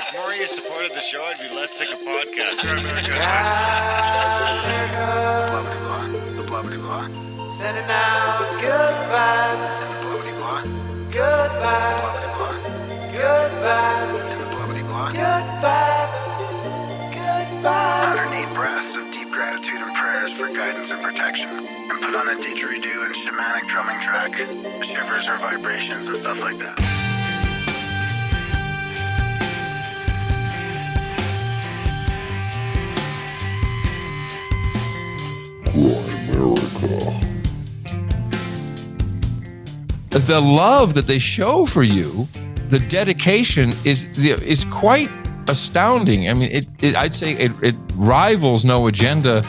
If more of you supported the show, I'd be less sick of podcasts. The blah blah blah. Sending out good vibes. The blah blah blah. Good vibes. Good vibes. The blah blah blah. Good vibes. Good vibes. 108 breaths of deep gratitude and prayers for guidance and protection. And put on a didgeridoo and shamanic drumming track, shivers or vibrations and stuff like that. The love that they show for you, the dedication is quite astounding. I mean, I'd say it rivals No Agenda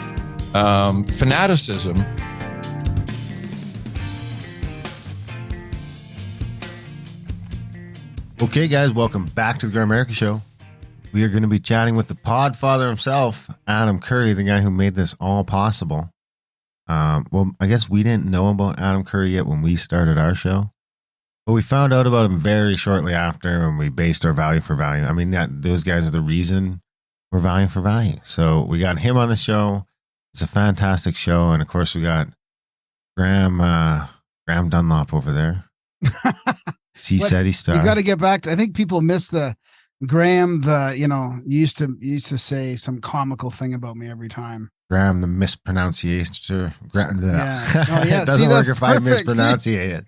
fanaticism. Okay, guys, welcome back to the Grimerica show. We are going to be chatting with the Podfather himself, Adam Curry, the guy who made this all possible. Well, I guess we didn't know about Adam Curry yet when we started our show, but we found out about him very shortly after when we based our value for value. I mean, those guys are the reason we're value for value. So we got him on the show. It's a fantastic show. And of course, we got Graham Dunlop over there. Said he stuff. You got to get back to, I think people miss the Graham, used to say some comical thing about me every time. Graham, the mispronunciator. Yeah. Oh, yeah. It doesn't work if I mispronounce it.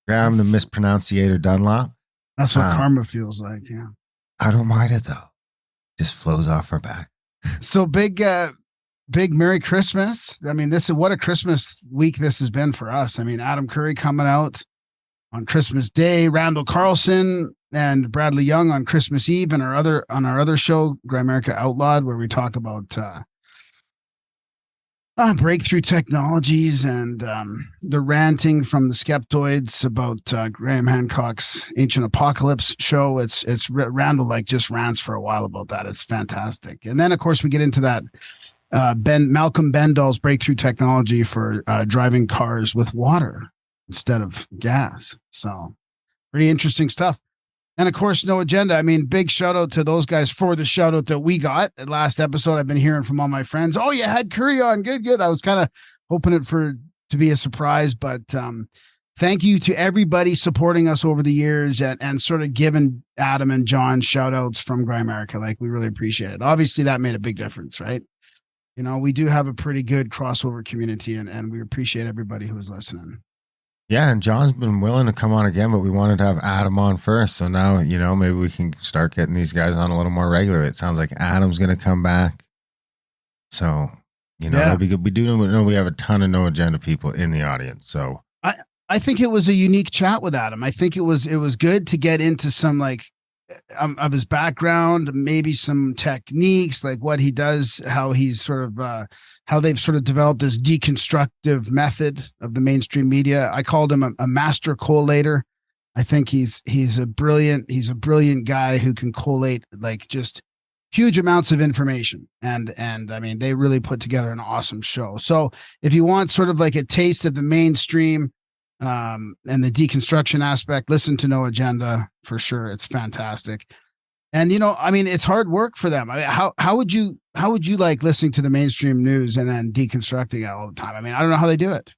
Graham, the mispronunciator Dunlop. That's what karma feels like. Yeah. I don't mind it though. Just flows off our back. So big Merry Christmas. I mean, what a Christmas week this has been for us. I mean, Adam Curry coming out on Christmas Day, Randall Carlson and Bradley Young on Christmas Eve, and on our other show, Grimerica Outlawed, where we talk about breakthrough technologies and the ranting from the skeptoids about Graham Hancock's Ancient Apocalypse show. It's Randall just rants for a while about that. It's fantastic. And then of course we get into that Malcolm Bendall's breakthrough technology for driving cars with water instead of gas. So pretty interesting stuff. And of course, No Agenda. I mean, big shout out to those guys for the shout out that we got at last episode. I've been hearing from all my friends. Oh, you had Curry on. Good. I was kind of hoping to be a surprise, but thank you to everybody supporting us over the years and sort of giving Adam and John shout outs from Grimerica. We really appreciate it. Obviously that made a big difference, right? You know, we do have a pretty good crossover community and we appreciate everybody who's listening. Yeah, and John's been willing to come on again, but we wanted to have Adam on first. So now, maybe we can start getting these guys on a little more regular. It sounds like Adam's going to come back. So, that'd be good. We do know we have a ton of No Agenda people in the audience. So I think it was a unique chat with Adam. I think it was good to get into some of his background, maybe some techniques, like what he does, how he's sort of how they've sort of developed this deconstructive method of the mainstream media. I called him a Master Collator. I think he's a brilliant guy who can collate just huge amounts of information. And I mean, they really put together an awesome show. So if you want sort of like a taste of the mainstream and the deconstruction aspect, listen to No Agenda for sure. It's fantastic. And, I mean, it's hard work for them. I mean, how would you like listening to the mainstream news and then deconstructing it all the time? I mean, I don't know how they do it.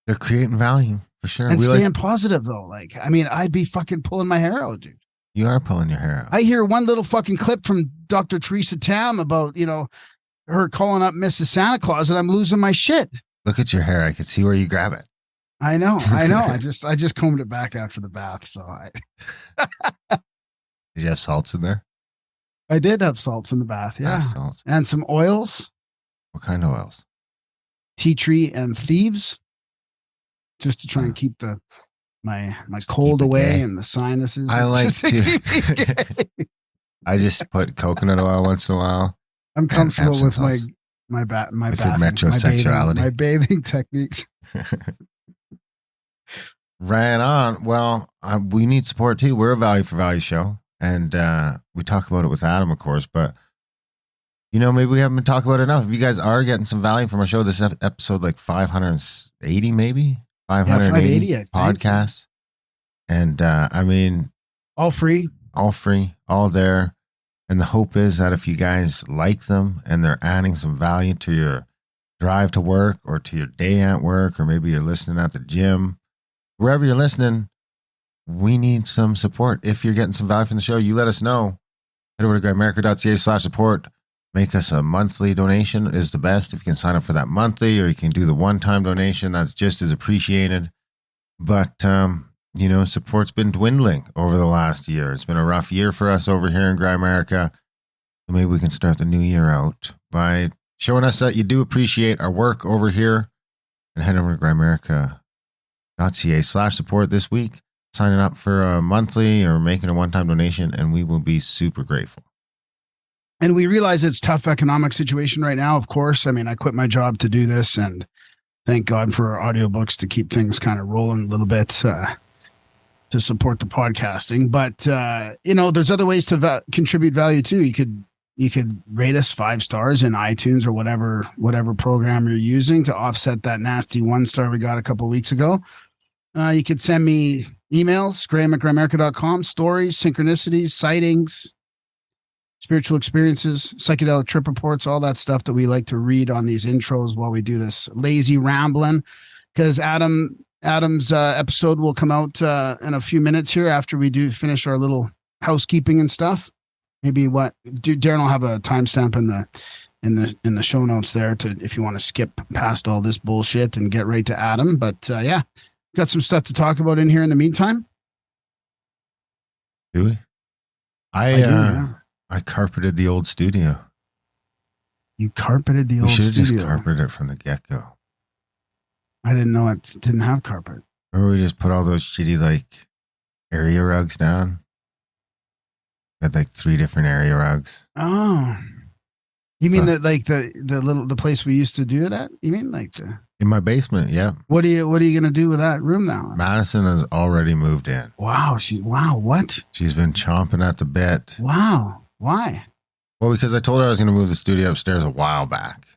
They're creating value for sure. And staying positive though. I mean, I'd be fucking pulling my hair out, dude. You are pulling your hair out. I hear one little fucking clip from Dr. Teresa Tam about, her calling up Mrs. Santa Claus and I'm losing my shit. Look at your hair. I could see where you grab it. I know. I just combed it back after the bath. So Did you have salts in there? I did have salts in the bath. Yeah. Salts. And some oils. What kind of oils? Tea tree and thieves. Just to try and keep my cold away and the sinuses. I like to. I just put coconut oil once in a while. I'm comfortable with my metrosexuality, my bathing techniques. Right on. Well, we need support too. We're a value for value show, and we talk about it with Adam, of course. But maybe we haven't been talking about it enough. If you guys are getting some value from our show, this episode 580, maybe 580 podcasts, and I mean, all free. all free, all there. And the hope is that if you guys like them and they're adding some value to your drive to work or to your day at work, or maybe you're listening at the gym, wherever you're listening, we need some support. If you're getting some value from the show, you let us know. Head over to grimerica.ca/support. Make us a monthly donation is the best. If you can sign up for that monthly, or you can do the one-time donation, that's just as appreciated. But, support's been dwindling over the last year. It's been a rough year for us over here in Grimerica. So maybe we can start the new year out by showing us that you do appreciate our work over here, and head over to grimerica.ca/support this week, signing up for a monthly or making a one-time donation, and we will be super grateful. And we realize it's a tough economic situation right now, of course. I mean, I quit my job to do this, and thank God for our audiobooks to keep things kind of rolling a little bit to support the podcasting. But, there's other ways to contribute value too. You could rate us 5 stars in iTunes or whatever program you're using to offset that nasty 1-star we got a couple of weeks ago. You could send me emails, graham@grimerica.com, stories, synchronicities, sightings, spiritual experiences, psychedelic trip reports, all that stuff that we like to read on these intros while we do this lazy rambling. Because Adam's episode will come out in a few minutes here after we do finish our little housekeeping and stuff. Maybe Darren will have a timestamp in the show notes there to if you want to skip past all this bullshit and get right to Adam. But got some stuff to talk about in here in the meantime. Do we? I carpeted the old studio. You carpeted the old studio? We should have just carpeted it from the get-go. I didn't know it didn't have carpet. Or we just put all those shitty, area rugs down. Had, 3 different area rugs. Oh. You mean the place we used to do it at? You mean in my basement, yeah. What are you going to do with that room now? Madison has already moved in. Wow. What? She's been chomping at the bit. Wow. Why? Well, because I told her I was going to move the studio upstairs a while back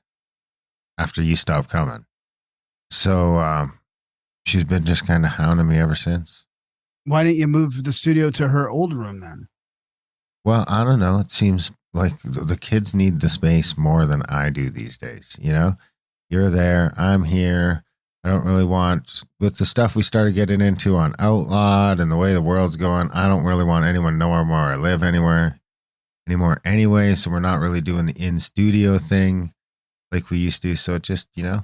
after you stopped coming. So she's been just kind of hounding me ever since. Why didn't you move the studio to her old room then? Well, I don't know. It seems like the kids need the space more than I do these days. You're there, I'm here. I don't really want, with the stuff we started getting into on Outlawed and the way the world's going, I don't really want anyone to know where I live anymore anyway. So we're not really doing the in-studio thing like we used to. So it just, And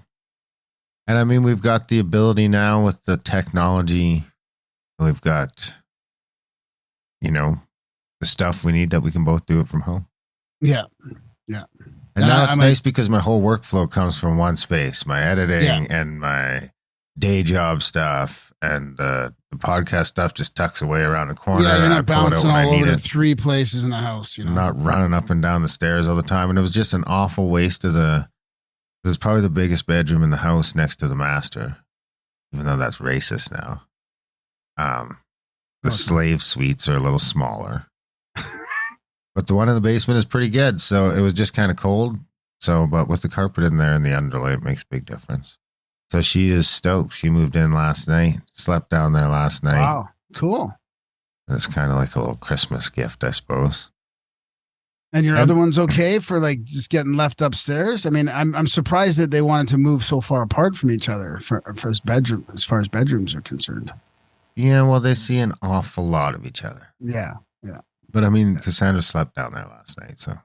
I mean, we've got the ability now with the technology. We've got, the stuff we need that we can both do it from home. Yeah. Yeah. And now it's nice because my whole workflow comes from one space, my editing and my day job stuff, and the podcast stuff just tucks away around the corner. Yeah, you're and not bouncing all over to it. 3 places in the house. I'm not running up and down the stairs all the time. And it was just an awful waste of this is probably the biggest bedroom in the house next to the master, even though that's racist now. The slave suites are a little smaller. But the one in the basement is pretty good. So it was just kind of cold. But with the carpet in there and the underlay, it makes a big difference. So she is stoked. She moved in last night, slept down there last night. Wow. Cool. It's kind of like a little Christmas gift, I suppose. And your other one's okay for just getting left upstairs? I mean, I'm surprised that they wanted to move so far apart from each other for his bedroom, as far as bedrooms are concerned. Yeah, well, they see an awful lot of each other. Yeah, yeah. But I mean, Cassandra slept down there last night, so.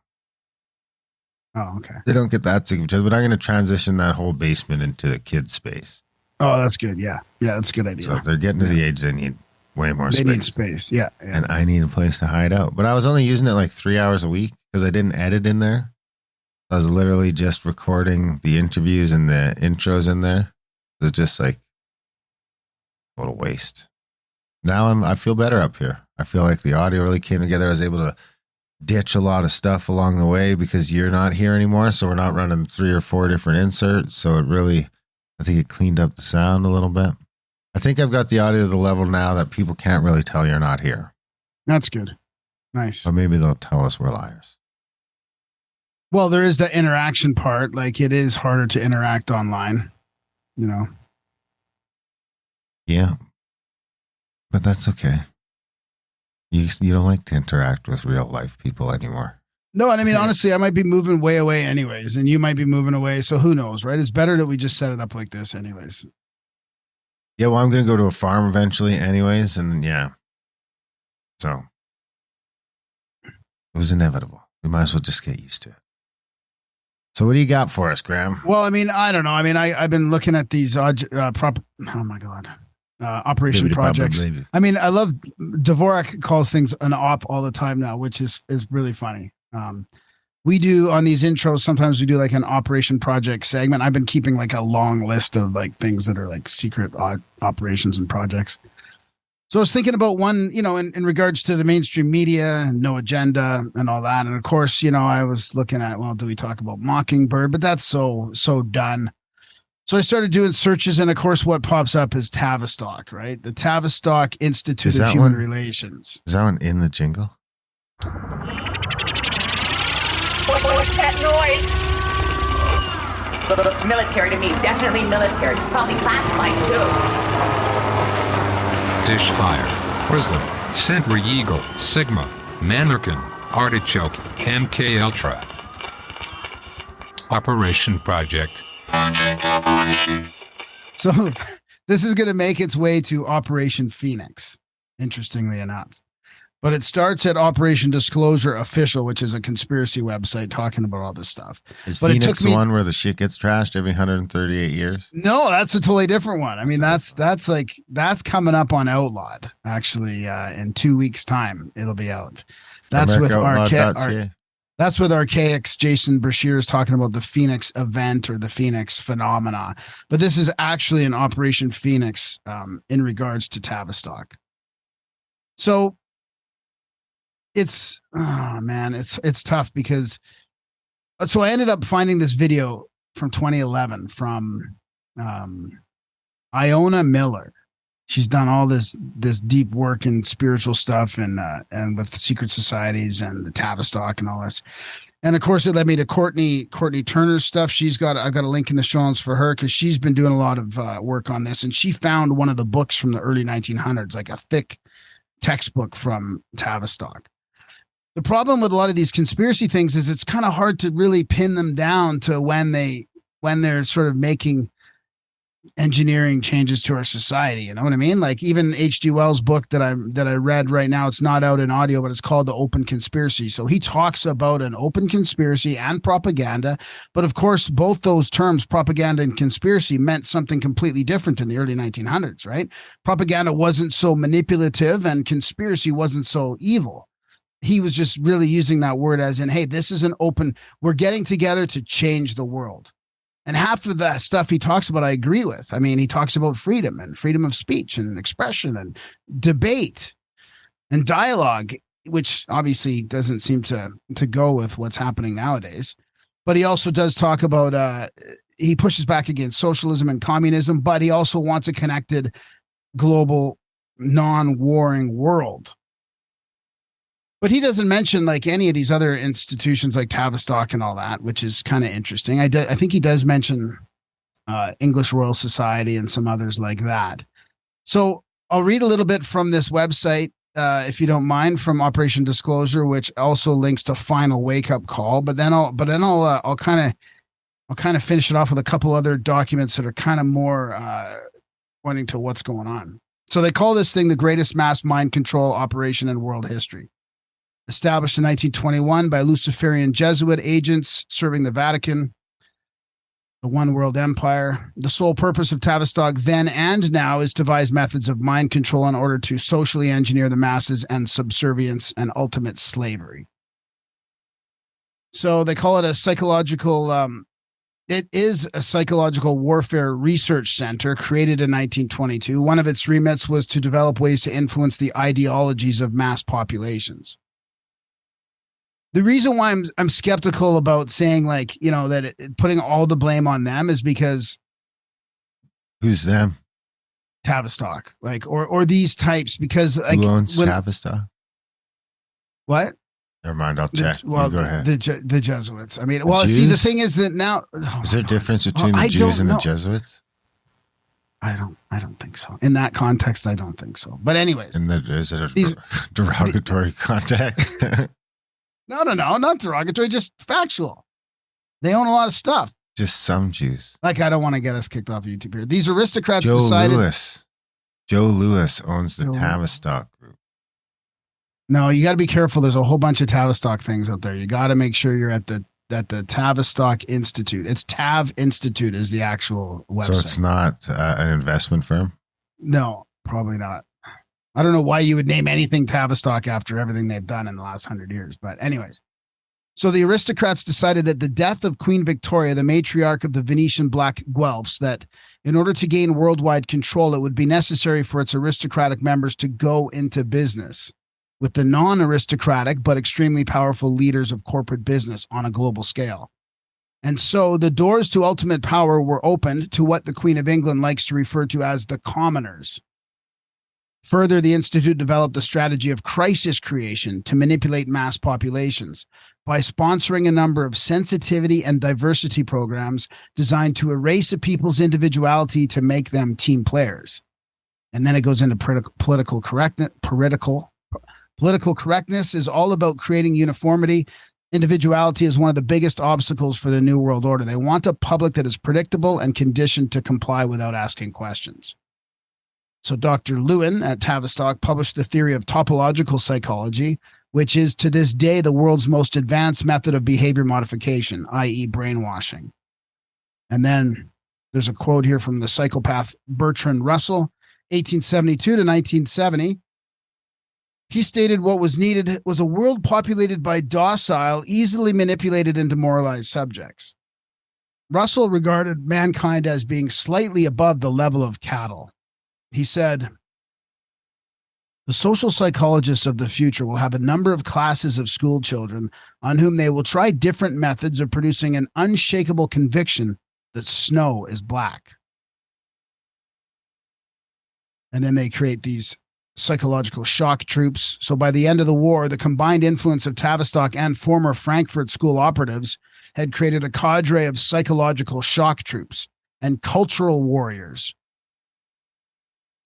Oh, okay. They don't get that sick of each other, but I'm going to transition that whole basement into the kids' space. Oh, that's good. Yeah. Yeah, that's a good idea. So they're getting to the age they need way more space. They need space, yeah. And I need a place to hide out. But I was only using it 3 hours a week because I didn't edit in there. I was literally just recording the interviews and the intros in there. It was just a little waste. Now I feel better up here. I feel like the audio really came together. I was able to ditch a lot of stuff along the way because you're not here anymore. So we're not running 3 or 4 different inserts. So I think it cleaned up the sound a little bit. I think I've got the audio to the level now that people can't really tell you're not here. That's good. Nice. But maybe they'll tell us we're liars. Well, there is the interaction part. It is harder to interact online, Yeah. But that's okay. You don't like to interact with real life people anymore. No, and I mean, honestly, I might be moving way away anyways, and you might be moving away. So who knows, right? It's better that we just set it up like this anyways. Yeah, well, I'm going to go to a farm eventually anyways, and yeah. So it was inevitable. We might as well just get used to it. So what do you got for us, Graham? Well, I mean, I don't know. I mean, I've been looking at these operation projects. I mean, I love Dvorak calls things an op all the time now, which is really funny. We do on these intros, sometimes we do like an operation project segment. I've been keeping like a long list of like things that are like secret operations and projects. So I was thinking about one, you know, in regards to the mainstream media and No Agenda and all that. And of course, you know, I was looking at, well, do we talk about Mockingbird? But that's so done. So I started doing searches, and of course what pops up is Tavistock, right? The Tavistock Institute of Human Relations. Is that one in the jingle? What's that noise? Looks military to me. Definitely military. Probably classified too. Dishfire, Prism, Sentry Eagle, Sigma, Mannequin, Artichoke, MK Ultra. Operation Project. So this is going to make its way to Operation Phoenix, interestingly enough. But it starts at Operation Disclosure Official, which is a conspiracy website talking about all this stuff. Is but Phoenix the one where the shit gets trashed every 138 years? No, that's a totally different one. I mean, that's coming up on Outlawed, actually, in 2 weeks' time. It'll be out. That's with That's with Archaic's Jason Brashear is talking about the Phoenix event or the Phoenix phenomena. But this is actually an Operation Phoenix in regards to Tavistock. So it's tough because so I ended up finding this video from 2011 from Iona Miller. She's done all this deep work in spiritual stuff and with secret societies and the Tavistock and all this. And of course, it led me to Courtney Turner's stuff. I've got a link in the show notes for her because she's been doing a lot of work on this. And she found one of the books from the early 1900s, like a thick textbook from Tavistock. The problem with a lot of these conspiracy things is it's kind of hard to really pin them down to when they're sort of making engineering changes to our society. You know what I mean? Like even H.G. Wells' book that I read right now, it's not out in audio, but it's called The Open Conspiracy. So he talks about an open conspiracy and propaganda. But of course, both those terms, propaganda and conspiracy, meant something completely different in the early 1900s, right? Propaganda wasn't so manipulative and conspiracy wasn't so evil. He was just really using that word as in, hey, this is an open, we're getting together to change the world. And half of that stuff he talks about, I agree with. I mean, he talks about freedom and freedom of speech and expression and debate and dialogue, which obviously doesn't seem to go with what's happening nowadays. But he also does talk about, he pushes back against socialism and communism, but he also wants a connected global non-warring world. But he doesn't mention like any of these other institutions like Tavistock and all that, which is kind of interesting. I think he does mention English Royal Society and some others like that. So I'll read a little bit from this website, if you don't mind, from Operation Disclosure, which also links to Final Wake Up Call. But then I'll kind of finish it off with a couple other documents that are kind of more pointing to what's going on. So they call this thing the greatest mass mind control operation in world history. Established in 1921 by Luciferian Jesuit agents serving the Vatican, the One World Empire. The sole purpose of Tavistock then and now is to devise methods of mind control in order to socially engineer the masses and subservience and ultimate slavery. So they call it a psychological, it is a psychological warfare research center created in 1922. One of its remits was to develop ways to influence the ideologies of mass populations. The reason why I'm skeptical about saying like, you know, that putting all the blame on them is because who's them? Tavistock, like, or these types, because like who owns Tavistock? What? Never mind, I'll check. Well, go ahead. The Jesuits. I mean, well, see, the thing is that now is there a difference between the Jews and the Jesuits? I don't think so. In that context, I don't think so. But anyways. And is it a derogatory context? No, not derogatory, just factual. They own a lot of stuff. Just some Jews. Like, I don't want to get us kicked off YouTube here. These aristocrats Joe decided. Lewis owns the Tavistock Group. No, you got to be careful. There's a whole bunch of Tavistock things out there. You got to make sure you're at the Tavistock Institute. It's Tav Institute is the actual website. So it's not an investment firm? No, probably not. I don't know why you would name anything Tavistock after everything they've done in the last 100 years. But anyways, so the aristocrats decided at the death of Queen Victoria, the matriarch of the Venetian Black Guelphs, that in order to gain worldwide control, it would be necessary for its aristocratic members to go into business with the non-aristocratic but extremely powerful leaders of corporate business on a global scale. And so the doors to ultimate power were opened to what the Queen of England likes to refer to as the commoners. Further, the Institute developed a strategy of crisis creation to manipulate mass populations by sponsoring a number of sensitivity and diversity programs designed to erase a people's individuality to make them team players. And then it goes into political correctness. Political correctness is all about creating uniformity. Individuality is one of the biggest obstacles for the New World Order. They want a public that is predictable and conditioned to comply without asking questions. So Dr. Lewin at Tavistock published the theory of topological psychology, which is to this day the world's most advanced method of behavior modification, i.e. brainwashing. And then there's a quote here from the psychopath Bertrand Russell, 1872 to 1970. He stated what was needed was a world populated by docile, easily manipulated and demoralized subjects. Russell regarded mankind as being slightly above the level of cattle. He said, the social psychologists of the future will have a number of classes of school children on whom they will try different methods of producing an unshakable conviction that snow is black. And then they create these psychological shock troops. So by the end of the war, the combined influence of Tavistock and former Frankfurt School operatives had created a cadre of psychological shock troops and cultural warriors,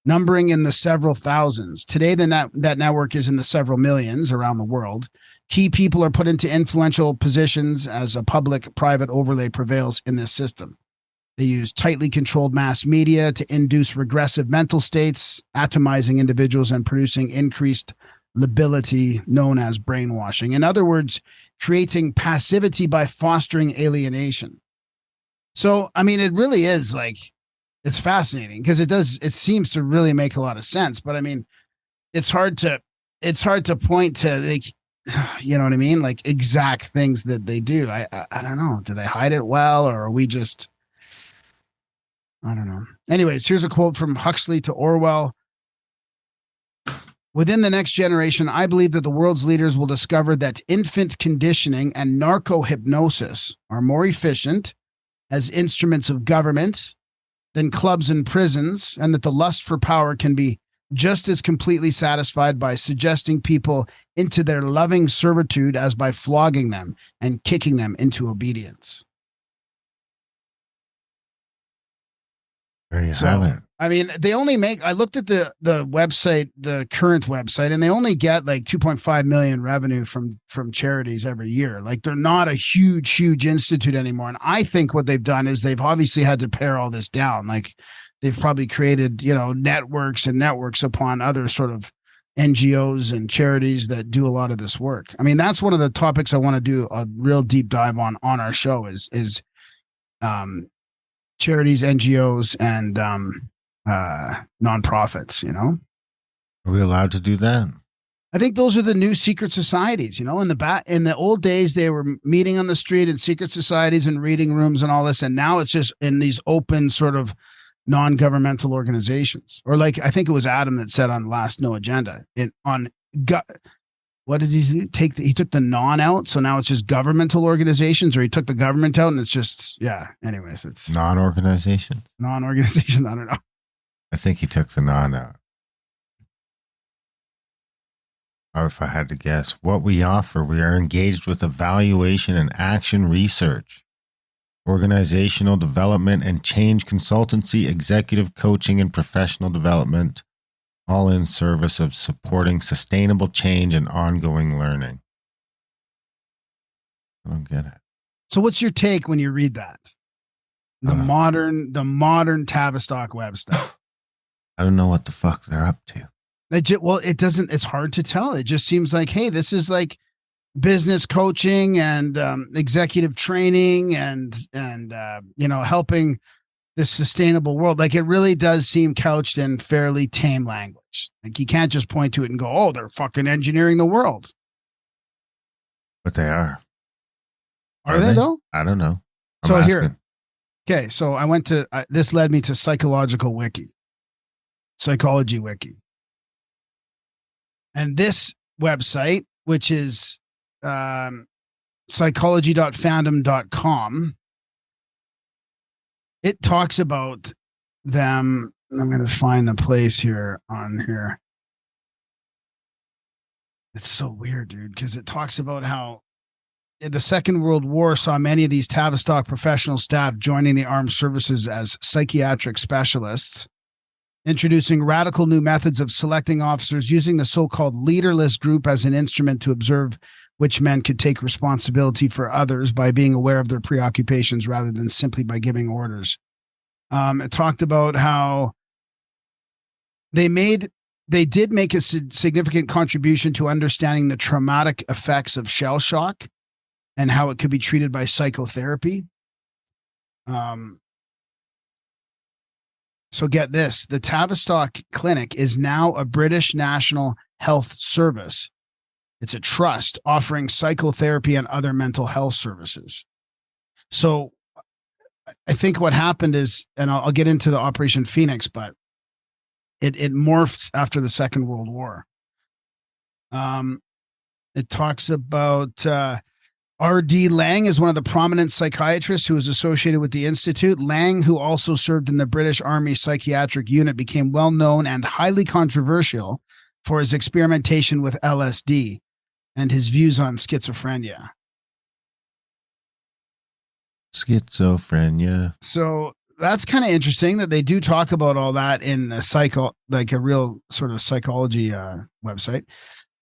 numbering in the several thousands. Today, that network is in the several millions around the world. Key people are put into influential positions as a public-private overlay prevails in this system. They use tightly controlled mass media to induce regressive mental states, atomizing individuals and producing increased lability known as brainwashing. In other words, creating passivity by fostering alienation. So, I mean, it really is like, it's fascinating because it seems to really make a lot of sense. But I mean, it's hard to point to, like, you know what I mean? Like exact things that they do. I don't know. Do they hide it well, or are we just, I don't know. Anyways, here's a quote from Huxley to Orwell. Within the next generation, I believe that the world's leaders will discover that infant conditioning and narco-hypnosis are more efficient as instruments of government than clubs and prisons, and that the lust for power can be just as completely satisfied by suggesting people into their loving servitude as by flogging them and kicking them into obedience. There you have it. I mean, they only make, I looked at the website, the current website, and they only get like 2.5 million revenue from charities every year. Like they're not a huge institute anymore. And I think what they've done is they've obviously had to pare all this down. Like they've probably created, networks and networks upon other sort of NGOs and charities that do a lot of this work. I mean, that's one of the topics I want to do a real deep dive on our show is charities, NGOs, and nonprofits, Are we allowed to do that? I think those are the new secret societies, in the old days, they were meeting on the street in secret societies and reading rooms and all this. And now it's just in these open sort of non-governmental organizations, or like, I think it was Adam that said on last No Agenda what did he do? He took the non out. So now it's just governmental organizations, or he took the government out and it's just, anyways, it's non-organizations. I don't know. I think he took the non out. Or if I had to guess, what we offer, we are engaged with evaluation and action research. organizational development and change consultancy, executive coaching, and professional development, all in service of supporting sustainable change and ongoing learning. I don't get it. So what's your take when you read that? The modern Tavistock web stuff. I don't know what the fuck they're up to. It's hard to tell. It just seems like, hey, this is like business coaching and executive training and helping this sustainable world. Like, it really does seem couched in fairly tame language. Like, you can't just point to it and go, oh, they're fucking engineering the world. But they are. Are they though? I don't know. So here. Okay. So I went to, this led me to Psychology Wiki. And this website, which is psychology.fandom.com, it talks about them. I'm going to find the place here on here. It's so weird, dude, because it talks about how the Second World War saw many of these Tavistock professional staff joining the armed services as psychiatric specialists, introducing radical new methods of selecting officers, using the so-called leaderless group as an instrument to observe which men could take responsibility for others by being aware of their preoccupations rather than simply by giving orders. It talked about how they did make a significant contribution to understanding the traumatic effects of shell shock and how it could be treated by psychotherapy. So get this, the Tavistock Clinic is now a British National Health Service. It's a trust offering psychotherapy and other mental health services. So I think what happened is, and I'll get into the Operation Phoenix, but it morphed after the Second World War. It talks about R.D. Lang is one of the prominent psychiatrists who was associated with the Institute. Lang, who also served in the British Army Psychiatric Unit, became well known and highly controversial for his experimentation with LSD and his views on schizophrenia. Schizophrenia. So that's kind of interesting that they do talk about all that in a real sort of psychology website.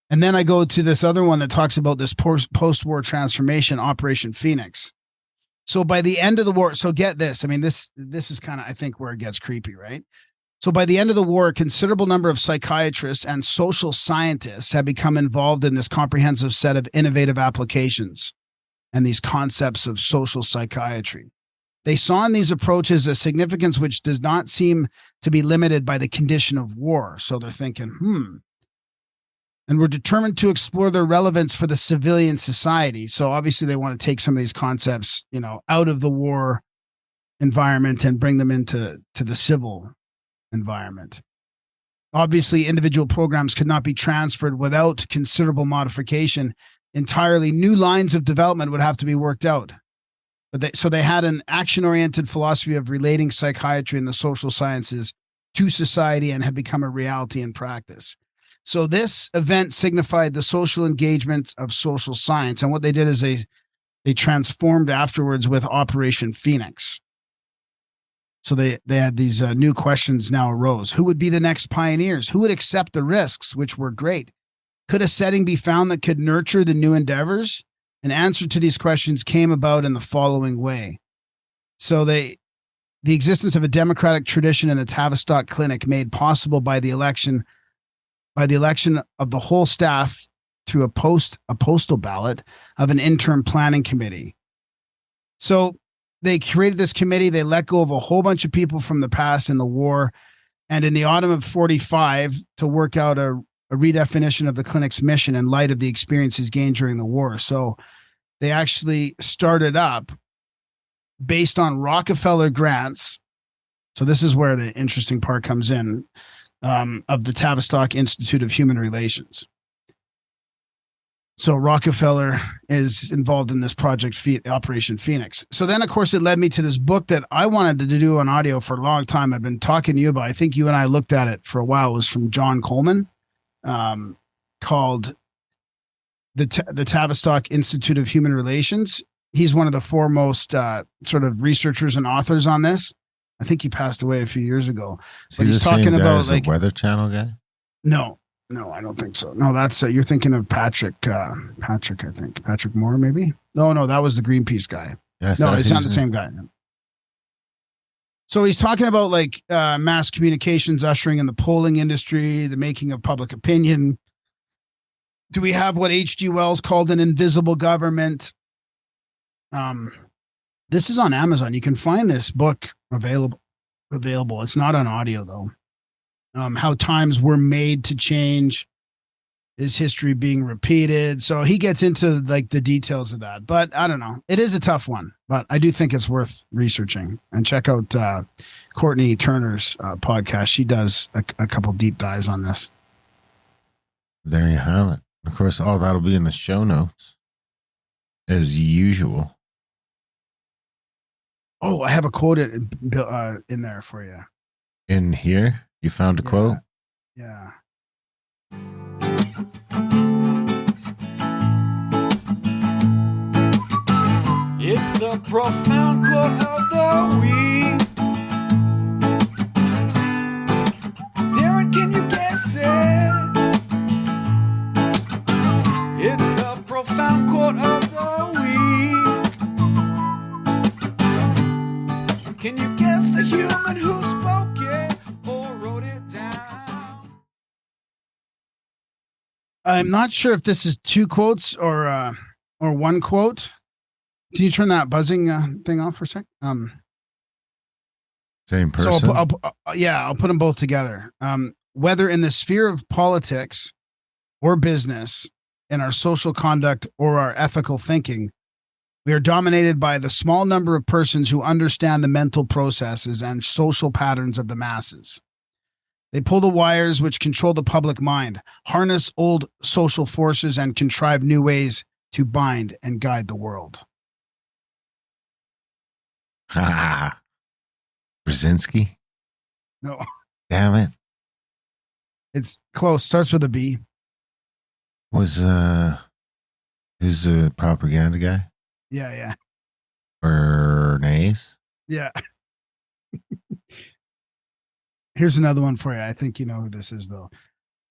And then I go to this other one that talks about this post-war transformation, Operation Phoenix. So by the end of the war, so get this. I mean, this is kind of, I think, where it gets creepy, right? So by the end of the war, a considerable number of psychiatrists and social scientists have become involved in this comprehensive set of innovative applications and these concepts of social psychiatry. They saw in these approaches a significance which does not seem to be limited by the condition of war. So they're thinking, and we're determined to explore their relevance for the civilian society. So obviously they want to take some of these concepts, out of the war environment and bring them into the civil environment. Obviously, individual programs could not be transferred without considerable modification. Entirely new lines of development would have to be worked out. So they had an action-oriented philosophy of relating psychiatry and the social sciences to society and had become a reality in practice. So this event signified the social engagement of social science. And what they did is they transformed afterwards with Operation Phoenix. So they had these new questions now arose. Who would be the next pioneers? Who would accept the risks, which were great? Could a setting be found that could nurture the new endeavors? An answer to these questions came about in the following way. So the existence of a democratic tradition in the Tavistock Clinic made possible by the election of the whole staff through a postal ballot of an interim planning committee. So they created this committee. They let go of a whole bunch of people from the past in the war. And in the autumn of 45, to work out a redefinition of the clinic's mission in light of the experiences gained during the war. So they actually started up based on Rockefeller grants. So this is where the interesting part comes in. Of the Tavistock Institute of Human Relations. So Rockefeller is involved in this project, Operation Phoenix. So then, of course, it led me to this book that I wanted to do on audio for a long time. I've been talking to you about. I think you and I looked at it for a while. It was from John Coleman, called the Tavistock Institute of Human Relations. he's one of the foremost sort of researchers and authors on this. I think he passed away a few years ago. Is But he he's the same talking guy about as the Weather Channel guy? No, I don't think so. No, that's you're thinking of Patrick. I think Patrick Moore, maybe. No, that was the Greenpeace guy. Yeah, No, it's not the same guy. So he's talking about like mass communications ushering in the polling industry, the making of public opinion. Do we have what H.G. Wells called an invisible government? This is on Amazon. You can find this book available. It's not on audio though. How times were made to change. Is history being repeated? So he gets into like the details of that, but I don't know. It is a tough one, but I do think it's worth researching. And check out Courtney Turner's podcast. She does a couple deep dives on this. There you have it. Of course, all that'll be in the show notes as usual. Oh, I have a quote in there for you. In here, you found a quote? Yeah. It's the profound quote of the week. Darren, can you guess it? It's the profound quote of the week. Can you guess the human who spoke it or wrote it down? I'm not sure if this is two quotes or one quote. Can you turn that buzzing thing off for a sec? Same person. So I'll put them both together. Whether in the sphere of politics or business, in our social conduct or our ethical thinking, we are dominated by the small number of persons who understand the mental processes and social patterns of the masses. They pull the wires which control the public mind, harness old social forces, and contrive new ways to bind and guide the world. Brzezinski? No, Damn it. it's close. Starts with a B. Was who's the propaganda guy? Yeah. Bernays? Yeah. Here's another one for you. I think you know who this is, though.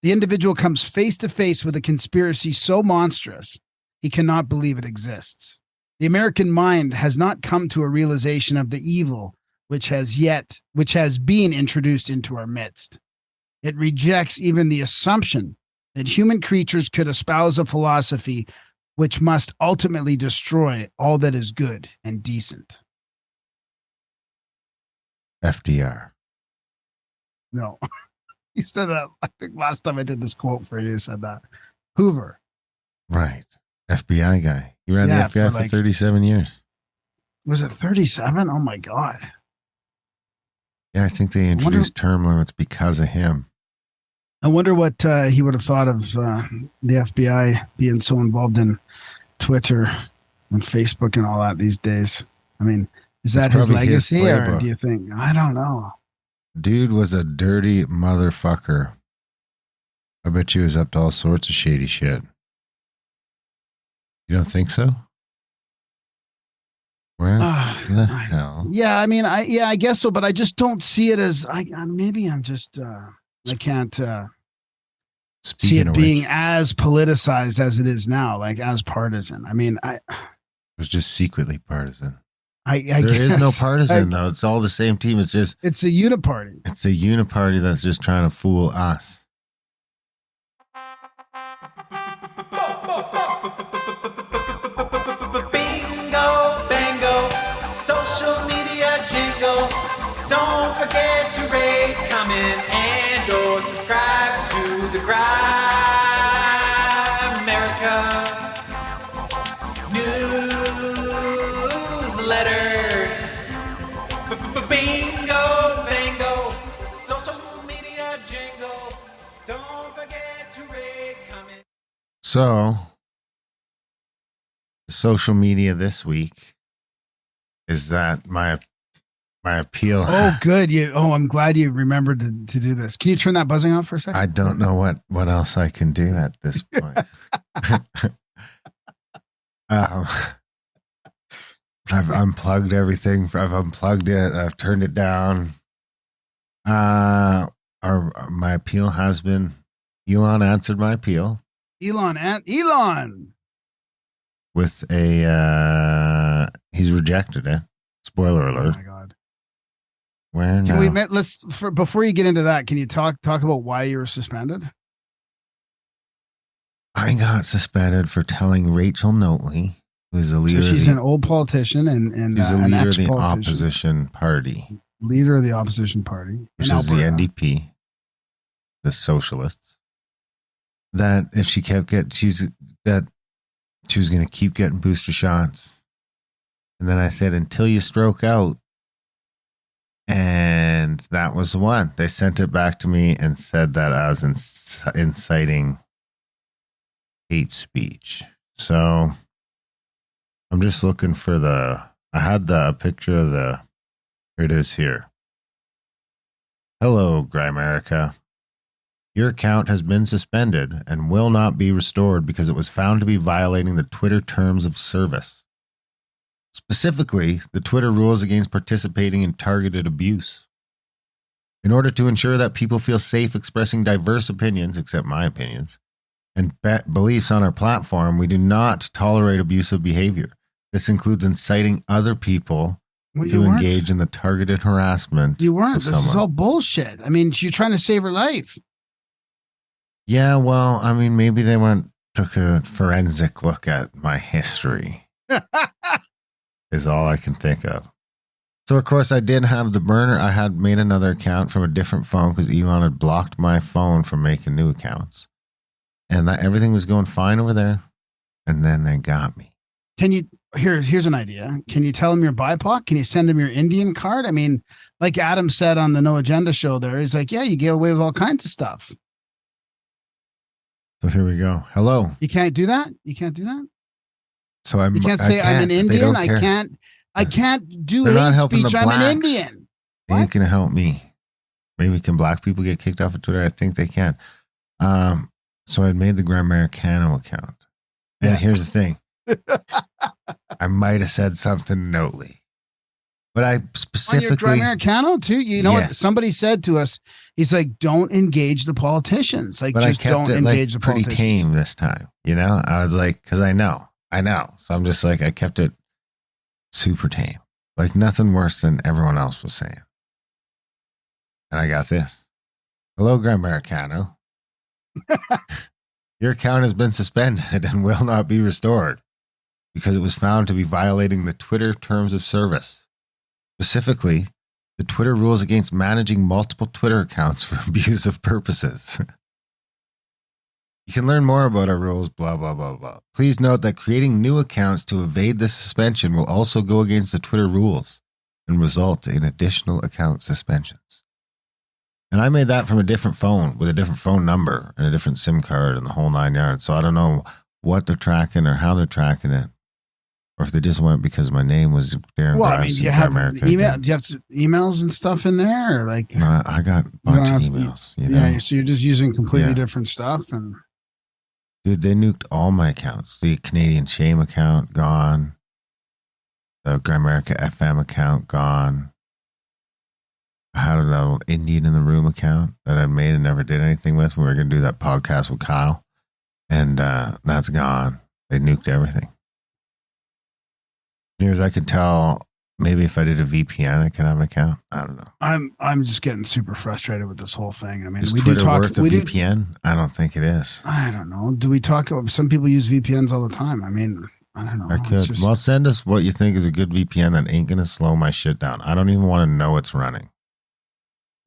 The individual comes face to face with a conspiracy so monstrous he cannot believe it exists. The American mind has not come to a realization of the evil which has been introduced into our midst. It rejects even the assumption that human creatures could espouse a philosophy which must ultimately destroy all that is good and decent. FDR. No. He said that, I think last time I did this quote for you, he said that. Hoover. Right. FBI guy. He ran Yeah, the FBI for 37 years. Was it 37? Oh my God. Yeah, I think they introduced term limits because of him. I wonder what he would have thought of the FBI being so involved in Twitter and Facebook and all that these days. I mean, is that his legacy or do you think? I don't know. Dude was a dirty motherfucker. I bet you was up to all sorts of shady shit. You don't think so? Where the hell? Yeah, I mean, I guess so, but I just don't see it as maybe I'm just I can't see it being as politicized as it is now, like as partisan. I mean, it was just secretly partisan. I there guess, is no partisan though. It's all the same team. It's a uniparty. It's a uniparty that's just trying to fool us. Bingo, bango, social media jingle. Don't forget to rate, comment, and or subscribe to the Grimerica newsletter. Bingo, bango, social media jingle. Don't forget to rate, comment. So, social media this week is that my appeal. Oh, good. I'm glad you remembered to do this. Can you turn that buzzing off for a second? I don't know what else I can do at this point. unplugged everything. I've unplugged it. I've turned it down. My appeal has been. Elon answered my appeal Elon with a. He's rejected it. Spoiler alert. Oh my god. Where now? Before you get into that, can you talk about why you were suspended? I got suspended for telling Rachel Notley, who's the leader. So she's an old politician and she's a an leader of the ex-politician. opposition party. Leader of the opposition party, Which is the NDP, the socialists. That if she kept she was going to keep getting booster shots. And then I said, until you stroke out. And that was the one. They sent it back to me and said that I was inciting hate speech. So I'm just looking for I had a picture of here it is here. Hello, Grimerica. Your account has been suspended and will not be restored because it was found to be violating the Twitter terms of service. Specifically, the Twitter rules against participating in targeted abuse. In order to ensure that people feel safe expressing diverse opinions, except my opinions, and beliefs on our platform, we do not tolerate abusive behavior. This includes inciting other people to engage in the targeted harassment. You weren't. This is all bullshit. I mean, you're trying to save her life. Yeah, well, I mean, maybe they took a forensic look at my history. Is all I can think of. So, of course, I did have the burner. I had made another account from a different phone because Elon had blocked my phone from making new accounts. And everything was going fine over there. And then they got me. Can you, here's an idea. Can you tell him you're BIPOC? Can you send him your Indian card? I mean, like Adam said on the No Agenda show there, he's like, yeah, you get away with all kinds of stuff. So here we go. Hello. You can't do that? You can't do that? So you can't say I'm an Indian. I can't do hate speech. I'm an Indian. They ain't gonna help me. Maybe can black people get kicked off of Twitter? I think they can. So I made the Grimerican account. And here's the thing. I might have said something notely. But I specifically on your Grimerican too. You know what somebody said to us? He's like, don't engage the politicians. Like, just don't engage the politicians. Pretty tame this time. You know? I was like, because I know. So I'm just like, I kept it super tame. Like nothing worse than everyone else was saying. And I got this. Hello, Grimericano. Your account has been suspended and will not be restored because it was found to be violating the Twitter terms of service. Specifically, the Twitter rules against managing multiple Twitter accounts for abusive purposes. You can learn more about our rules, blah, blah, blah, blah. Please note that creating new accounts to evade this suspension will also go against the Twitter rules and result in additional account suspensions. And I made that from a different phone with a different phone number and a different SIM card and the whole 9 yards. So I don't know what they're tracking or how they're tracking it. Or if they just went because my name was Darren. Well, I mean, do you have email? Do you have emails and stuff in there? Or like, no, I got a bunch of emails. Yeah, so you're just using completely different stuff. And dude, they nuked all my accounts. The Canadian Shame account gone. The Grimerica FM account gone. I had an old Indian in the Room account that I made and never did anything with. We were going to do that podcast with Kyle, and that's gone. They nuked everything. Near as I could tell, maybe if I did a VPN, I could have an account. I don't know. I'm just getting super frustrated with this whole thing. I mean, is Twitter worth a VPN? I don't think it is. I don't know. Do we talk about? Some people use VPNs all the time. I mean, I don't know. I could. Well, send us what you think is a good VPN that ain't going to slow my shit down. I don't even want to know it's running.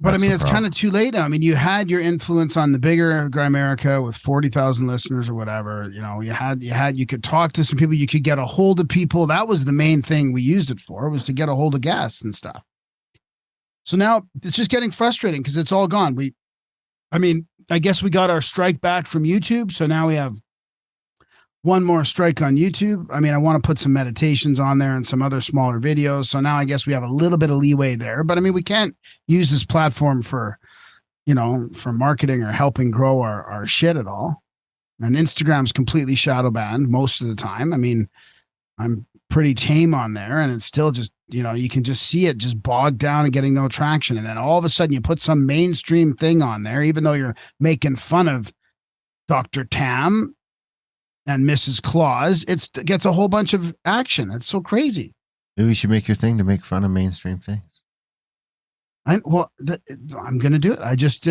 But I mean, it's kind of too late now. I mean, you had your influence on the bigger Grimerica with 40,000 listeners or whatever. You know, you could talk to some people, you could get a hold of people. That was the main thing we used it for, was to get a hold of guests and stuff. So now it's just getting frustrating because it's all gone. I guess we got our strike back from YouTube. So now we have one more strike on YouTube. I mean, I want to put some meditations on there and some other smaller videos. So now I guess we have a little bit of leeway there, but I mean, we can't use this platform for marketing or helping grow our shit at all. And Instagram's completely shadow banned most of the time. I mean, I'm pretty tame on there, and it's still just, you can just see it just bogged down and getting no traction. And then all of a sudden you put some mainstream thing on there, even though you're making fun of Dr. Tam and Mrs. Claus, it gets a whole bunch of action. It's so crazy. Maybe you should make your thing to make fun of mainstream things. I'm going to do it. I just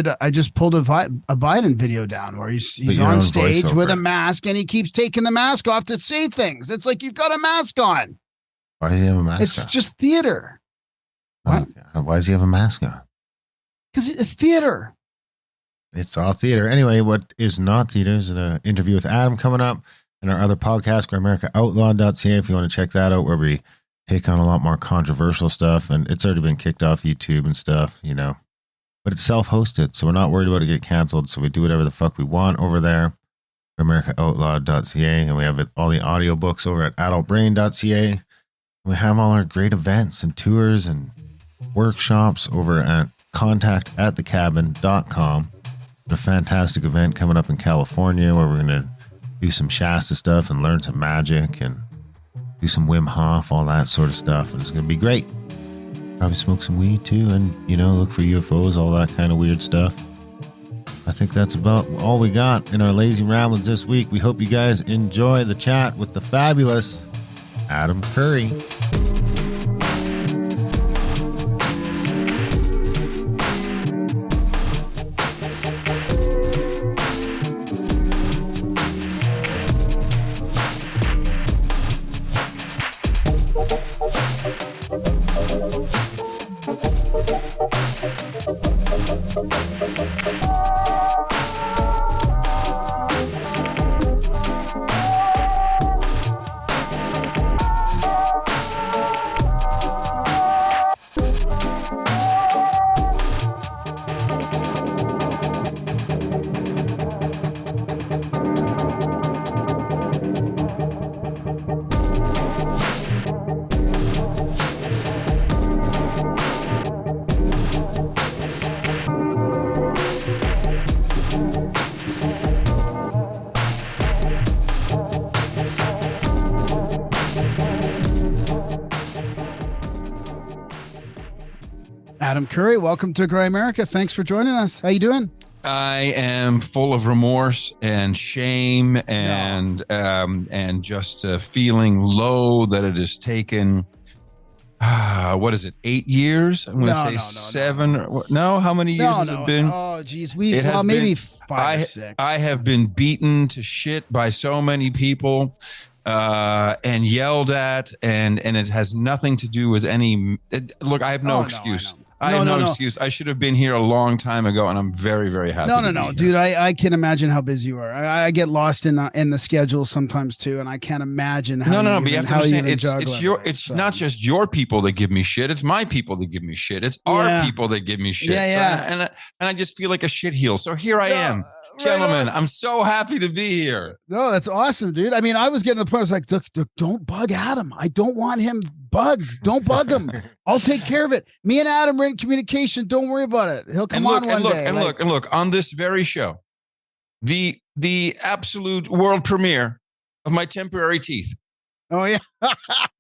pulled a Biden video down where he's on stage with a mask, and he keeps taking the mask off to say things. It's like, you've got a mask on. Why does he have a mask on? It's just theater. Why does he have a mask on? Because it's theater. It's all theater. Anyway, what is not theater is an interview with Adam coming up, and our other podcast, GrimericaOutlawed.ca, if you want to check that out, where we take on a lot more controversial stuff, and it's already been kicked off YouTube and stuff, but it's self-hosted, so we're not worried about it get canceled, so we do whatever the fuck we want over there. GrimericaOutlawed.ca, and we have all the audiobooks over at adultbrain.ca. We have all our great events and tours and workshops over at contactatthecabin.com. A fantastic event coming up in California where we're going to do some Shasta stuff and learn some magic and do some Wim Hof, all that sort of stuff. And it's going to be great. Probably smoke some weed too, and, look for UFOs, all that kind of weird stuff. I think that's about all we got in our Lazy Ramblings this week. We hope you guys enjoy the chat with the fabulous Adam Curry. Adam Curry, welcome to Grimerica. Thanks for joining us. How you doing? I am full of remorse and shame and just feeling low that it has taken, what is it, 8 years? I'm going to say 7. No, how many years has it been? Oh, geez. Maybe 5 or 6. I have been beaten to shit by so many people and yelled at, and it has nothing to do with any. Look, I have no excuse. I have no excuse. I should have been here a long time ago, and I'm very, very happy. No, dude. I can imagine how busy you are. I get lost in the schedule sometimes too, and I can't imagine how. No. But you have to understand, it's not just your people that give me shit. It's my people that give me shit. It's our people that give me shit. Yeah. So, and I just feel like a shitheel. So here I am. Gentlemen, right, I'm so happy to be here. No, that's awesome, dude. I mean, I was getting to the point, I was like, look, don't bug Adam. I don't want him bugged. Don't bug him. I'll take care of it. Me and Adam are in communication. Don't worry about it. He'll come on one day. Look, on this very show, the absolute world premiere of my temporary teeth. Oh, yeah.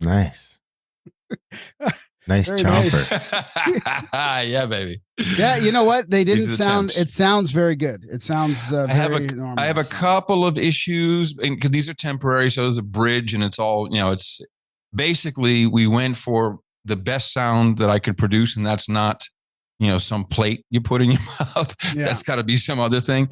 Nice. Nice chomper. Yeah, baby. Yeah, you know what? They didn't sound. It sounds very good. It sounds very normal. I have a couple of issues, because these are temporary. So there's a bridge, and it's all, it's basically, we went for the best sound that I could produce, and that's not, some plate you put in your mouth. Yeah. That's got to be some other thing.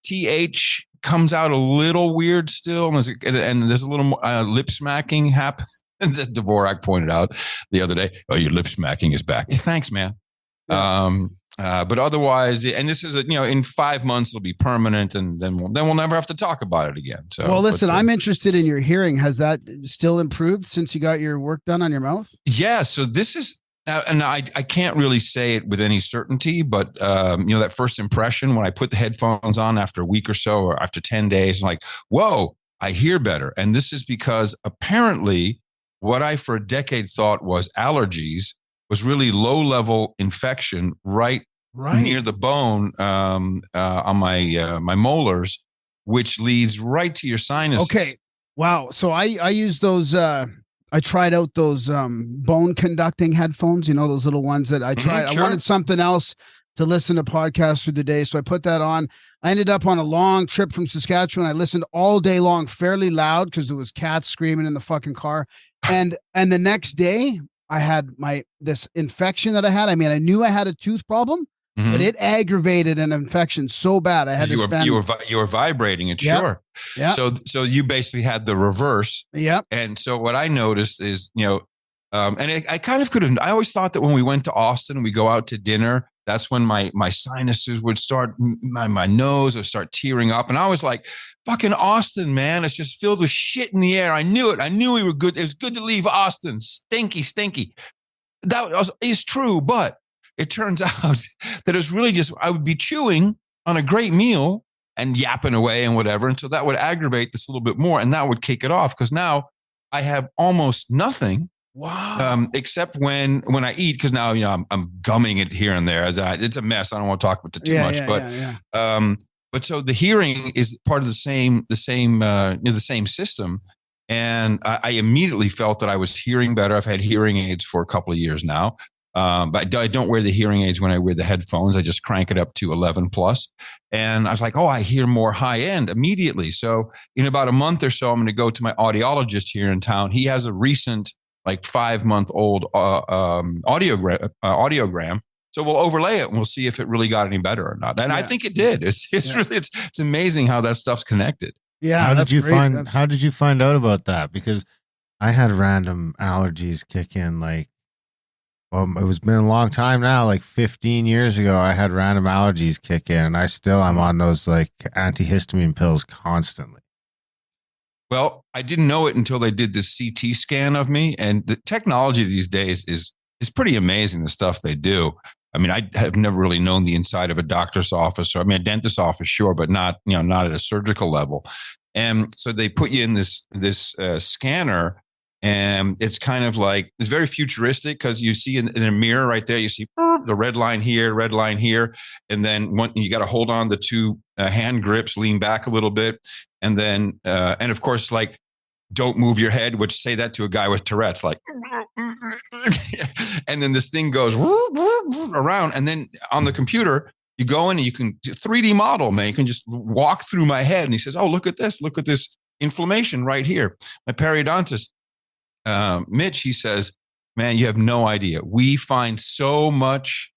TH comes out a little weird still, and there's a little more lip smacking happen. And Dvorak pointed out the other day, "Oh, your lip smacking is back." Hey, thanks, man. Yeah. But otherwise, and this is in 5 months it'll be permanent, and then we'll never have to talk about it again. So, well, listen, I'm interested in your hearing. Has that still improved since you got your work done on your mouth? Yeah. So this is, and I can't really say it with any certainty, but that first impression when I put the headphones on after a week or so, or after 10 days, I'm like, whoa, I hear better. And this is because apparently, what I for a decade thought was allergies was really low-level infection right near the bone on my molars, which leads right to your sinuses. Okay, wow. So I use those. I I tried out those bone conducting headphones, those little ones that I tried. Sure. I wanted something else to listen to podcasts through the day. So I put that on. I ended up on a long trip from Saskatchewan. I listened all day long, fairly loud because there was cats screaming in the fucking car. And the next day I had this infection that I had. I mean, I knew I had a tooth problem, but it aggravated an infection so bad. I had to spend. You were vibrating it, sure. Yeah. So you basically had the reverse. Yep. And so what I noticed is, and I kind of could have. I always thought that when we went to Austin, we go out to dinner. That's when my sinuses would start. My nose would start tearing up, and I was like, "Fucking Austin, man! It's just filled with shit in the air." I knew it. I knew we were good. It was good to leave Austin. Stinky. That is true, but it turns out that it's really just I would be chewing on a great meal and yapping away and whatever. And so that would aggravate this a little bit more. And that would kick it off because now I have almost nothing. Wow. Except when I eat, because now, I'm gumming it here and there. It's a mess. I don't want to talk about it too much, but so the hearing is part of the same system. And I immediately felt that I was hearing better. I've had hearing aids for a couple of years now. But I don't wear the hearing aids when I wear the headphones. I just crank it up to 11 plus. And I was like, I hear more high end immediately. So in about a month or so, I'm going to go to my audiologist here in town. He has a recent, 5-month-old audiogram. So we'll overlay it and we'll see if it really got any better or not. And I think it did. It's amazing how that stuff's connected. Yeah. How did you find out about that? Because I had random allergies kick in it was been a long time now, 15 years ago, I had random allergies kick in, and I'm on those antihistamine pills constantly. Well, I didn't know it until they did this CT scan of me, and the technology these days is pretty amazing, the stuff they do. I mean, I have never really known the inside of a doctor's office, or a dentist's office, sure, but not at a surgical level. And so they put you in this scanner. And it's kind of it's very futuristic because you see in a mirror right there, you see the red line here. And then you got to hold on the two hand grips, lean back a little bit. And then, and of course, don't move your head, which say that to a guy with Tourette's, and then this thing goes around. And then on the computer, you go in and you can 3D model, man. You can just walk through my head. And he says, look at this inflammation right here. My periodontist, Mitch, he says, man, you have no idea. We find so much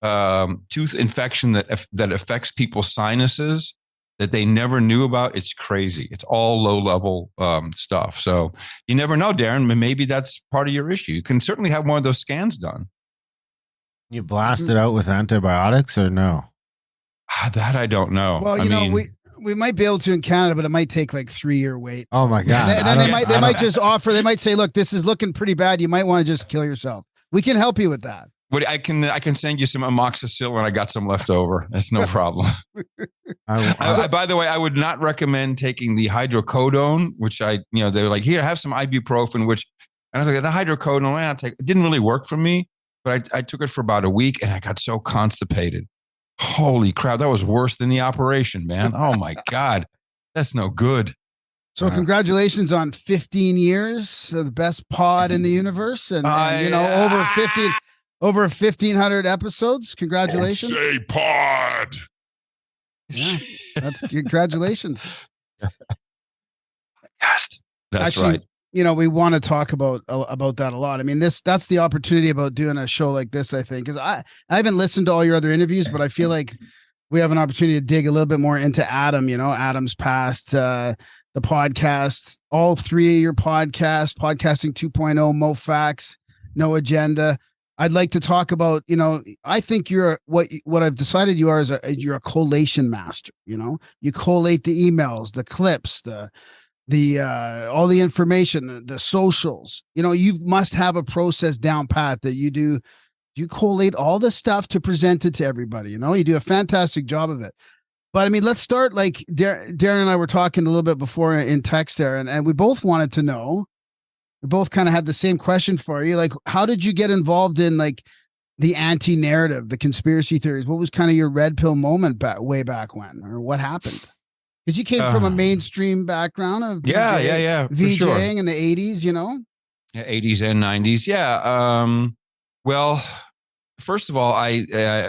tooth infection that affects people's sinuses that they never knew about. It's crazy. It's all low level stuff. So you never know, Darren. Maybe that's part of your issue. You can certainly have one of those scans done. You blast it out with antibiotics or no? That I don't know. Well, we might be able to in Canada, but it might take 3-year wait. Oh my God. And then they might just offer, they might say, look, this is looking pretty bad. You might want to just kill yourself. We can help you with that. But I can send you some amoxicillin. I got some left over. That's no problem. By the way, I would not recommend taking the hydrocodone, which they were like, here, have some ibuprofen, and I was like, the hydrocodone, it didn't really work for me, but I took it for about a week and I got so constipated. Holy crap, that was worse than the operation, man. Oh my God. That's no good. So congratulations on 15 years of the best pod in the universe, and over 1,500 episodes. Congratulations. Don't say pod. Yeah, that's congratulations. Yes, that's actually, right. We want to talk about that a lot. I mean, that's the opportunity about doing a show like this, I think, because I haven't listened to all your other interviews, but I feel like we have an opportunity to dig a little bit more into Adam, Adam's past, the podcast, all three of your podcasts, Podcasting 2.0, Moe Factz, No Agenda. I'd like to talk about, I think you're what I've decided you are you're a collation master. You collate the emails, the clips, the all the information, the socials. You must have a process down pat that you do. You collate all the stuff to present it to everybody. You do a fantastic job of it. But I mean, let's start Darren and I were talking a little bit before in text there, and we both wanted to know. We both kind of had the same question for you. How did you get involved in the anti-narrative, the conspiracy theories? What was kind of your red pill moment way back when, or what happened? Because you came from a mainstream background of VJing in the 80s, Yeah, 80s and 90s. Yeah. Well, first of all, I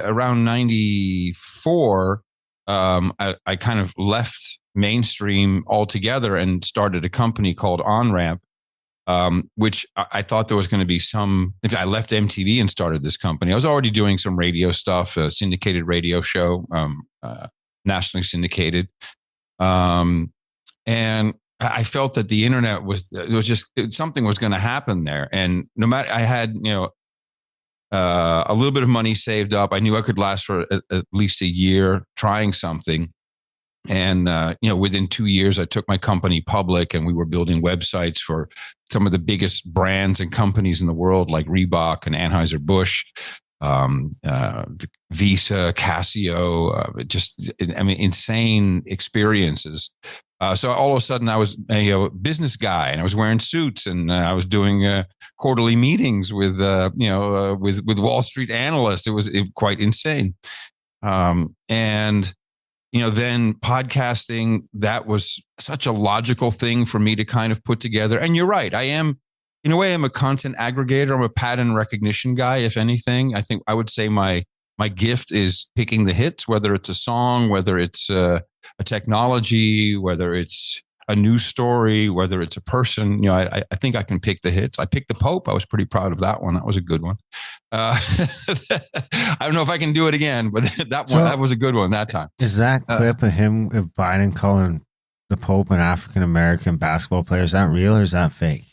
around 94, I kind of left mainstream altogether and started a company called OnRamp, which I thought there was going to be some. If I left MTV and started this company, I was already doing some radio stuff, a syndicated radio show, nationally syndicated, and I felt that the internet was just something was going to happen there, and no matter I had a little bit of money saved up, I knew I could last for at least a year trying something. And, within 2 years, I took my company public and we were building websites for some of the biggest brands and companies in the world, like Reebok and Anheuser-Busch, Visa, Casio, insane experiences. So all of a sudden I was a business guy and I was wearing suits and I was doing quarterly meetings with Wall Street analysts. It was quite insane. Then podcasting, that was such a logical thing for me to kind of put together. And you're right. I am, in a way, I'm a content aggregator. I'm a pattern recognition guy, if anything. I think I would say my gift is picking the hits, whether it's a song, whether it's a technology, whether it's a news story, whether it's a person. I think I can pick the hits. I picked the Pope. I was pretty proud of that one. That was a good one. I don't know if I can do it again, but that was a good one that time. Is that clip of him, of Biden calling the Pope an African-American basketball player, is that real or is that fake?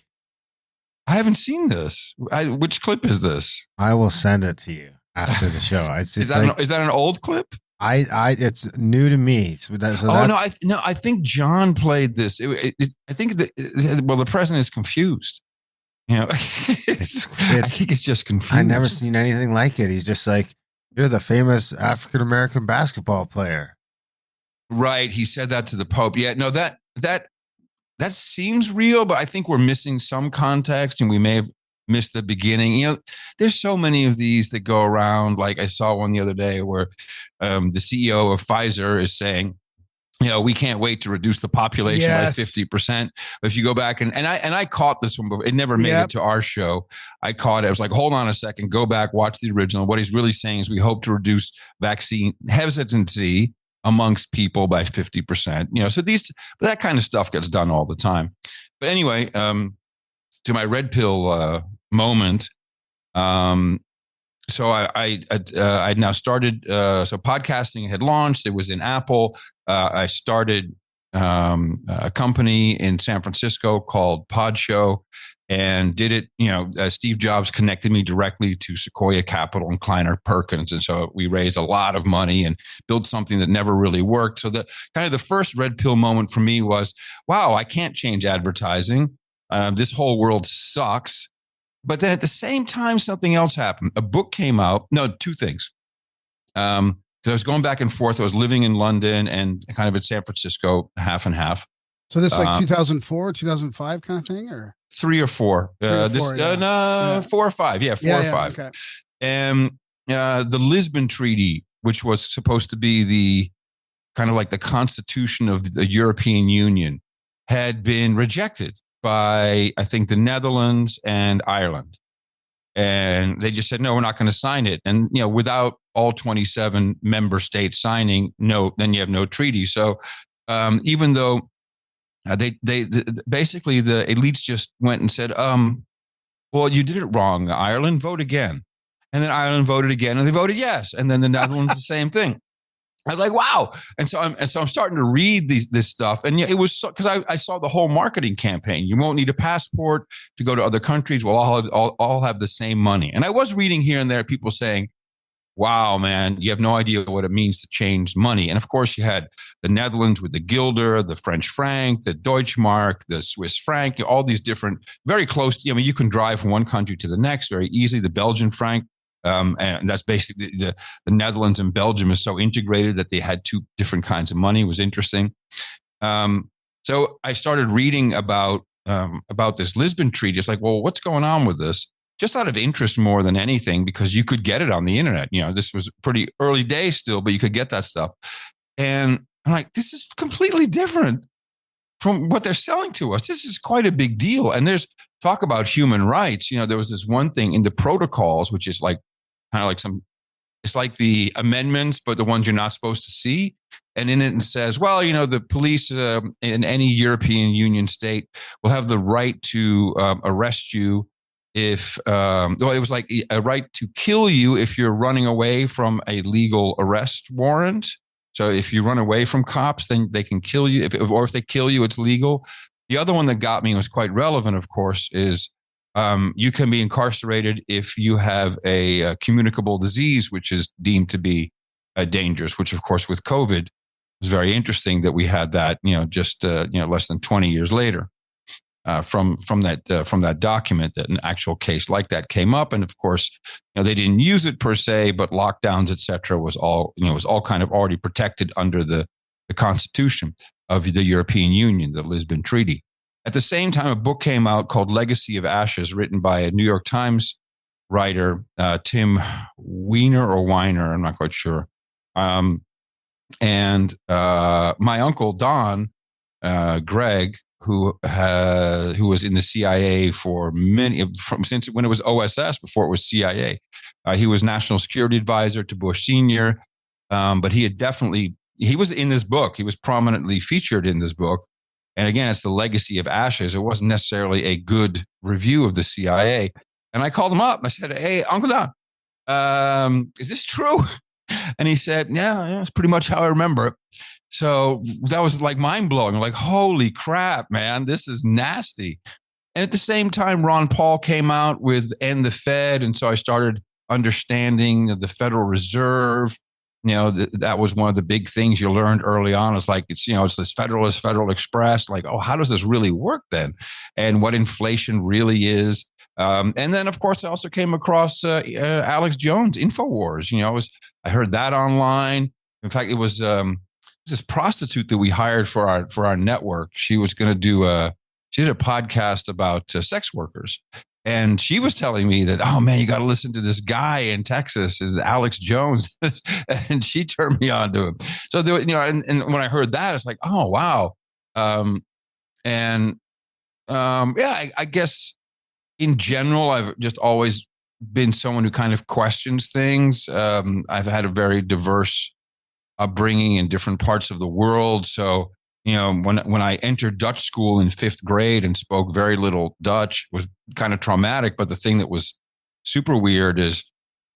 I haven't seen this. Which clip is this? I will send it to you after the show. It's is that an old clip? It's new to me. I think John played this. I think the president is confused. I think it's just confused. I've never seen anything like it. He's just like, you're the famous African-American basketball player. Right. He said that to the Pope. Yeah, no, that seems real, but I think we're missing some context and we may have missed the beginning. There's so many of these that go around. Like I saw one the other day where the CEO of Pfizer is saying, we can't wait to reduce the population by 50%. If you go back and I caught this one, but it never made it to our show. I caught it. I was like, hold on a second, go back, watch the original. What he's really saying is we hope to reduce vaccine hesitancy amongst people by 50%. So that kind of stuff gets done all the time. But anyway, to my red pill moment. So I now started. So podcasting had launched. It was in Apple. I started a company in San Francisco called Podshow, and did it. Steve Jobs connected me directly to Sequoia Capital and Kleiner Perkins, and so we raised a lot of money and built something that never really worked. So the first red pill moment for me was, wow, I can't change advertising. This whole world sucks. But then at the same time, something else happened. A book came out. No, two things. Because I was going back and forth. I was living in London and kind of in San Francisco, half and half. So this like 2004, 2005 kind of thing, or 3 or 4? 4 or 5. Yeah, 4 or 5. Okay. And the Lisbon Treaty, which was supposed to be the kind of like the constitution of the European Union, had been rejected by, I think, the Netherlands and Ireland. And they just said, no, we're not going to sign it. And, without all 27 member states signing, then you have no treaty. So even though they basically the elites just went and said, well, you did it wrong, Ireland, vote again. And then Ireland voted again and they voted yes. And then the Netherlands, the same thing. I was like, wow. And so I'm starting to read this stuff. And it was because I saw the whole marketing campaign. You won't need a passport to go to other countries. We'll all have the same money. And I was reading here and there people saying, wow, man, you have no idea what it means to change money. And of course, you had the Netherlands with the guilder, the French franc, the Deutschmark, the Swiss franc, all these different, very close. You can drive from one country to the next very easily. The Belgian franc. And that's basically the Netherlands and Belgium is so integrated that they had two different kinds of money. It was interesting. So I started reading about this Lisbon Treaty. It's like, well, what's going on with this? Just out of interest more than anything, because you could get it on the internet. This was pretty early days still, but you could get that stuff. And I'm like, this is completely different. from what they're selling to us. This is quite a big deal. And there's talk about human rights. You know, there was this one thing in the protocols, which is like kind of like it's like the amendments, but the ones you're not supposed to see. And in it says, well, you know, the police in any European Union state will have the right to arrest you if, well, it was like a right to kill you if you're running away from a legal arrest warrant. So if you run away from cops, then they can kill you. Or if they kill you, it's legal. The other one that got me was quite relevant, of course, is you can be incarcerated if you have a communicable disease, which is deemed to be dangerous, which, of course, with COVID, was very interesting that we had that, you know, just, less than 20 years later from that document, that an actual case like that came up. And of course, you know, they didn't use it per se, but lockdowns, et cetera, was all kind of already protected under the Constitution of the European Union, the Lisbon Treaty. At the same time, a book came out called Legacy of Ashes, written by a New York Times writer, Tim Weiner, I'm not quite sure. And my uncle, Don, Greg, who was in the CIA for since when it was OSS, before it was CIA. He was National Security Advisor to Bush Sr., but he was in this book. He was prominently featured in this book. And again, it's the Legacy of Ashes. It wasn't necessarily a good review of the CIA. And I called him up. I said, hey, Uncle Don, is this true? And he said, yeah, it's pretty much how I remember it. So that was like mind blowing. Like, holy crap, man, this is nasty. And at the same time, Ron Paul came out with End the Fed. And so I started understanding the Federal Reserve. You know, that was one of the big things you learned early on. It's like, it's this Federalist, Federal Express. Like, oh, how does this really work then? And what inflation really is. And then, of course, I also came across Alex Jones, InfoWars. I heard that online. In fact, it was this prostitute that we hired for our network. She was going to she did a podcast about sex workers. And she was telling me that, oh man, you got to listen to this guy in Texas, is Alex Jones, and she turned me on to him. So there, and when I heard that, it's like, oh wow, I guess in general, I've just always been someone who kind of questions things. I've had a very diverse upbringing in different parts of the world, so. When I entered Dutch school in 5th grade and spoke very little Dutch, was kind of traumatic. But the thing that was super weird is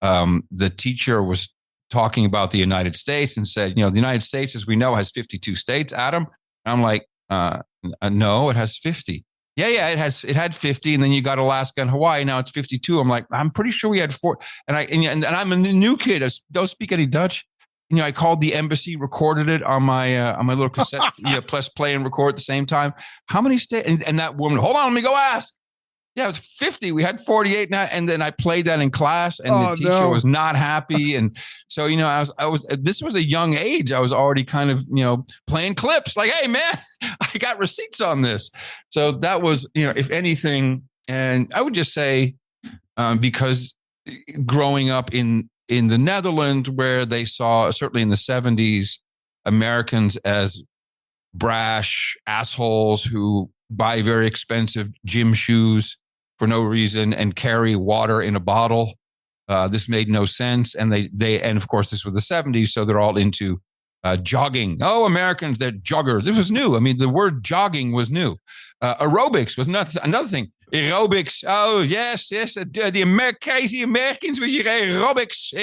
the teacher was talking about the United States and said, the United States, as we know, has 52 states, Adam. And I'm like, no, it has 50. Yeah, it had 50. And then you got Alaska and Hawaii. Now it's 52. I'm like, I'm pretty sure we had 4. And I'm a new kid. I don't speak any Dutch. I called the embassy, recorded it on my little cassette, plus play and record at the same time. How many states? And that woman, hold on, let me go ask. Yeah, it's 50. We had 48 now. And then I played that in class, and the teacher was not happy. And so, I was. This was a young age. I was already kind of, playing clips. Like, hey, man, I got receipts on this. So that was, if anything, and I would just say, because growing up in the Netherlands, where they saw, certainly in the 70s, Americans as brash assholes who buy very expensive gym shoes for no reason and carry water in a bottle. This made no sense. And and of course, this was the 70s, so they're all into jogging. Oh, Americans, they're joggers. This was new. I mean, the word jogging was new. Aerobics was another thing. Aerobics. Oh, yes. The crazy Americans with your aerobics.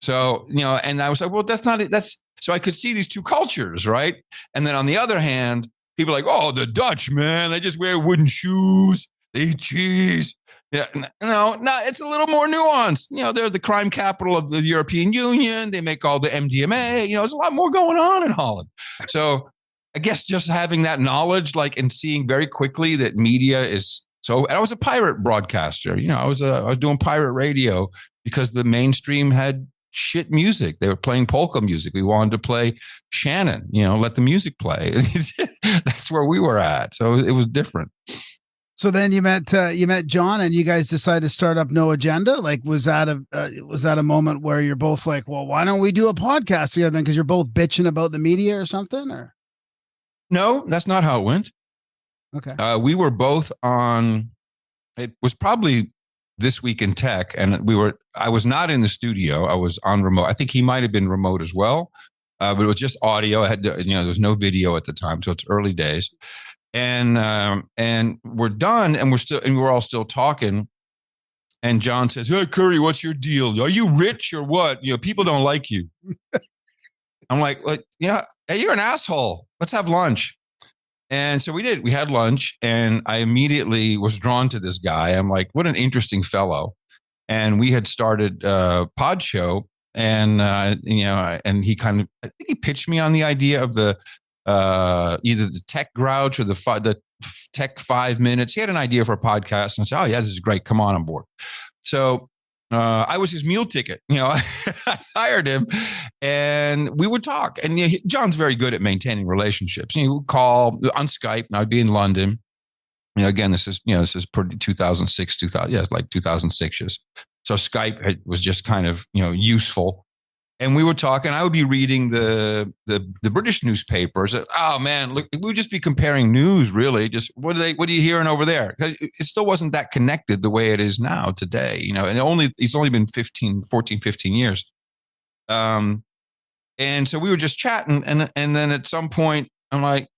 So, and I was like, well, that's not it. So I could see these two cultures, right? And then on the other hand, people are like, oh, the Dutch, man, they just wear wooden shoes. They eat cheese. Yeah, no, it's a little more nuanced. They're the crime capital of the European Union. They make all the MDMA. There's a lot more going on in Holland. So I guess just having that knowledge, and seeing very quickly that media is so. And I was a pirate broadcaster. I was doing pirate radio because the mainstream had shit music. They were playing polka music. We wanted to play Shannon. Let the music play. That's where we were at. So it was different. So then you met John, and you guys decided to start up No Agenda. Like, was that a moment where you're both like, well, why don't we do a podcast together then? Because you're both bitching about the media or something, or? No, that's not how it went. Okay. We were both on. It was probably This Week in Tech, and I was not in the studio. I was on remote. I think he might have been remote as well, but it was just audio. I had to, there was no video at the time, so it's early days. And we're done, and we're all still talking. And John says, "Hey, Curry, what's your deal? Are you rich or what? People don't like you." I'm like, yeah, hey, you're an asshole. Let's have lunch. And so we did. We had lunch, and I immediately was drawn to this guy. I'm like, what an interesting fellow. And we had started a pod show, and and he I think he pitched me on the idea of the either the Tech Grouch or the Tech 5 Minutes. He had an idea for a podcast, and I said, "Oh yeah, this is great. Come on board." So I was his meal ticket. I hired him, and we would talk. And John's very good at maintaining relationships. He would call on Skype, and I'd be in London. Again, this is 2006, 2006. So Skype was just kind of useful. And we would talk, and I would be reading the British newspapers. Oh man, look, we would just be comparing news. Really, just what are you hearing over there? It still wasn't that connected the way it is now today. And it's only been 15 years. And so we were just chatting, and then at some point, I'm like,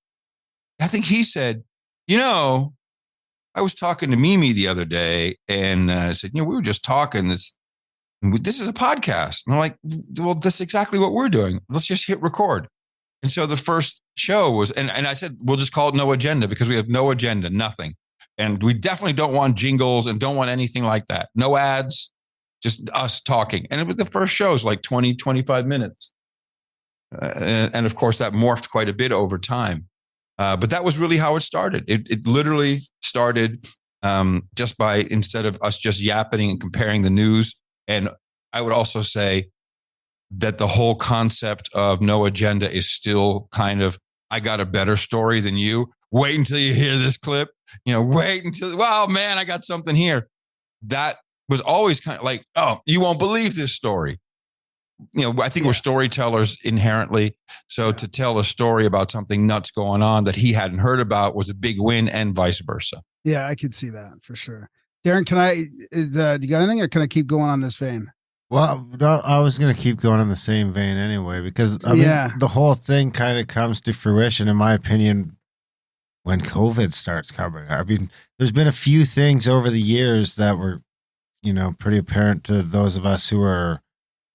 I think he said, I was talking to Mimi the other day, and I said, we were just talking. This is a podcast. And I'm like, well, that's exactly what we're doing. Let's just hit record. And so the first show was, and I said, we'll just call it No Agenda, because we have no agenda, nothing. And we definitely don't want jingles and don't want anything like that. No ads, just us talking. And it was the first show was like 20, 25 minutes. And of course, that morphed quite a bit over time. But that was really how it started. It literally started just by, instead of us just yapping and comparing the news. And I would also say that the whole concept of no agenda is still kind of, I got a better story than you. Wait until you hear this clip. Wait until, wow, man, I got something here. That was always kind of like, oh, you won't believe this story. I think we're storytellers inherently. So to tell a story about something nuts going on that he hadn't heard about was a big win, and vice versa. Yeah, I could see that for sure. Darren, do you got anything, or can I keep going on this vein? Well, I was going to keep going in the same vein anyway, because I mean, the whole thing kind of comes to fruition, in my opinion, when COVID starts coming. I mean, there's been a few things over the years that were, pretty apparent to those of us who are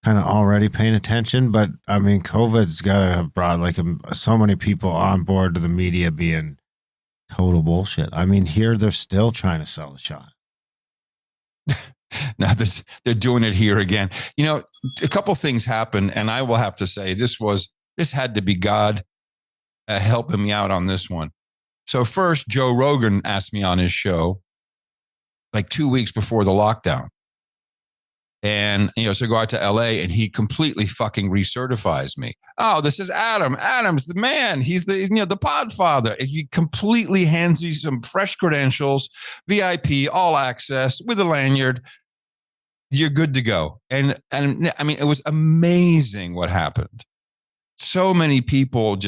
kind of already paying attention. But I mean, COVID's got to have brought so many people on board to the media being total bullshit. I mean, here they're still trying to sell the shot. Now they're doing it here again. A couple things happened, and I will have to say this had to be God helping me out on this one. So first, Joe Rogan asked me on his show like 2 weeks before the lockdown. And, so I go out to LA, and he completely fucking recertifies me. Oh, this is Adam. Adam's the man. He's the Podfather. And he completely hands me some fresh credentials, VIP, all access with a lanyard. You're good to go. And I mean, it was amazing what happened. So many people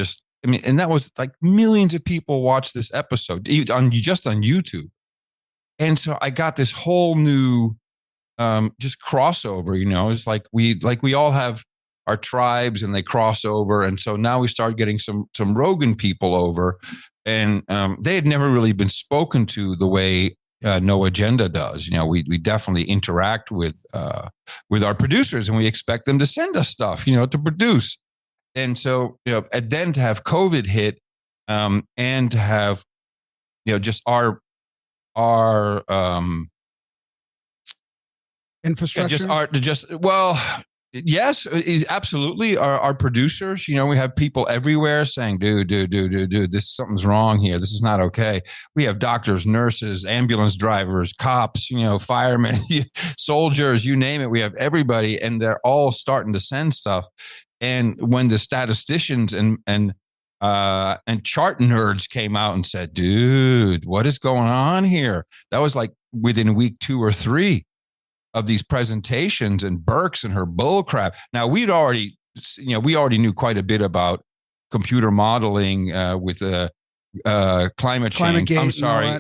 and that was like millions of people watched this episode just on YouTube. And so I got this whole new, just crossover, it's like we all have our tribes, and they cross over. And so now we start getting some Rogan people over, and they had never really been spoken to the way No Agenda does. We definitely interact with our producers, and we expect them to send us stuff, to produce. And so, and then to have COVID hit, and to have, just our infrastructure. Yes, absolutely. Our producers, we have people everywhere saying, dude, something's wrong here. This is not okay. We have doctors, nurses, ambulance drivers, cops, firemen, soldiers, you name it. We have everybody, and they're all starting to send stuff. And when the statisticians and chart nerds came out and said, dude, what is going on here? That was like within week 2 or 3 of these presentations, and Burks and her bull crap. Now we already knew quite a bit about computer modeling with climate change. I'm sorry,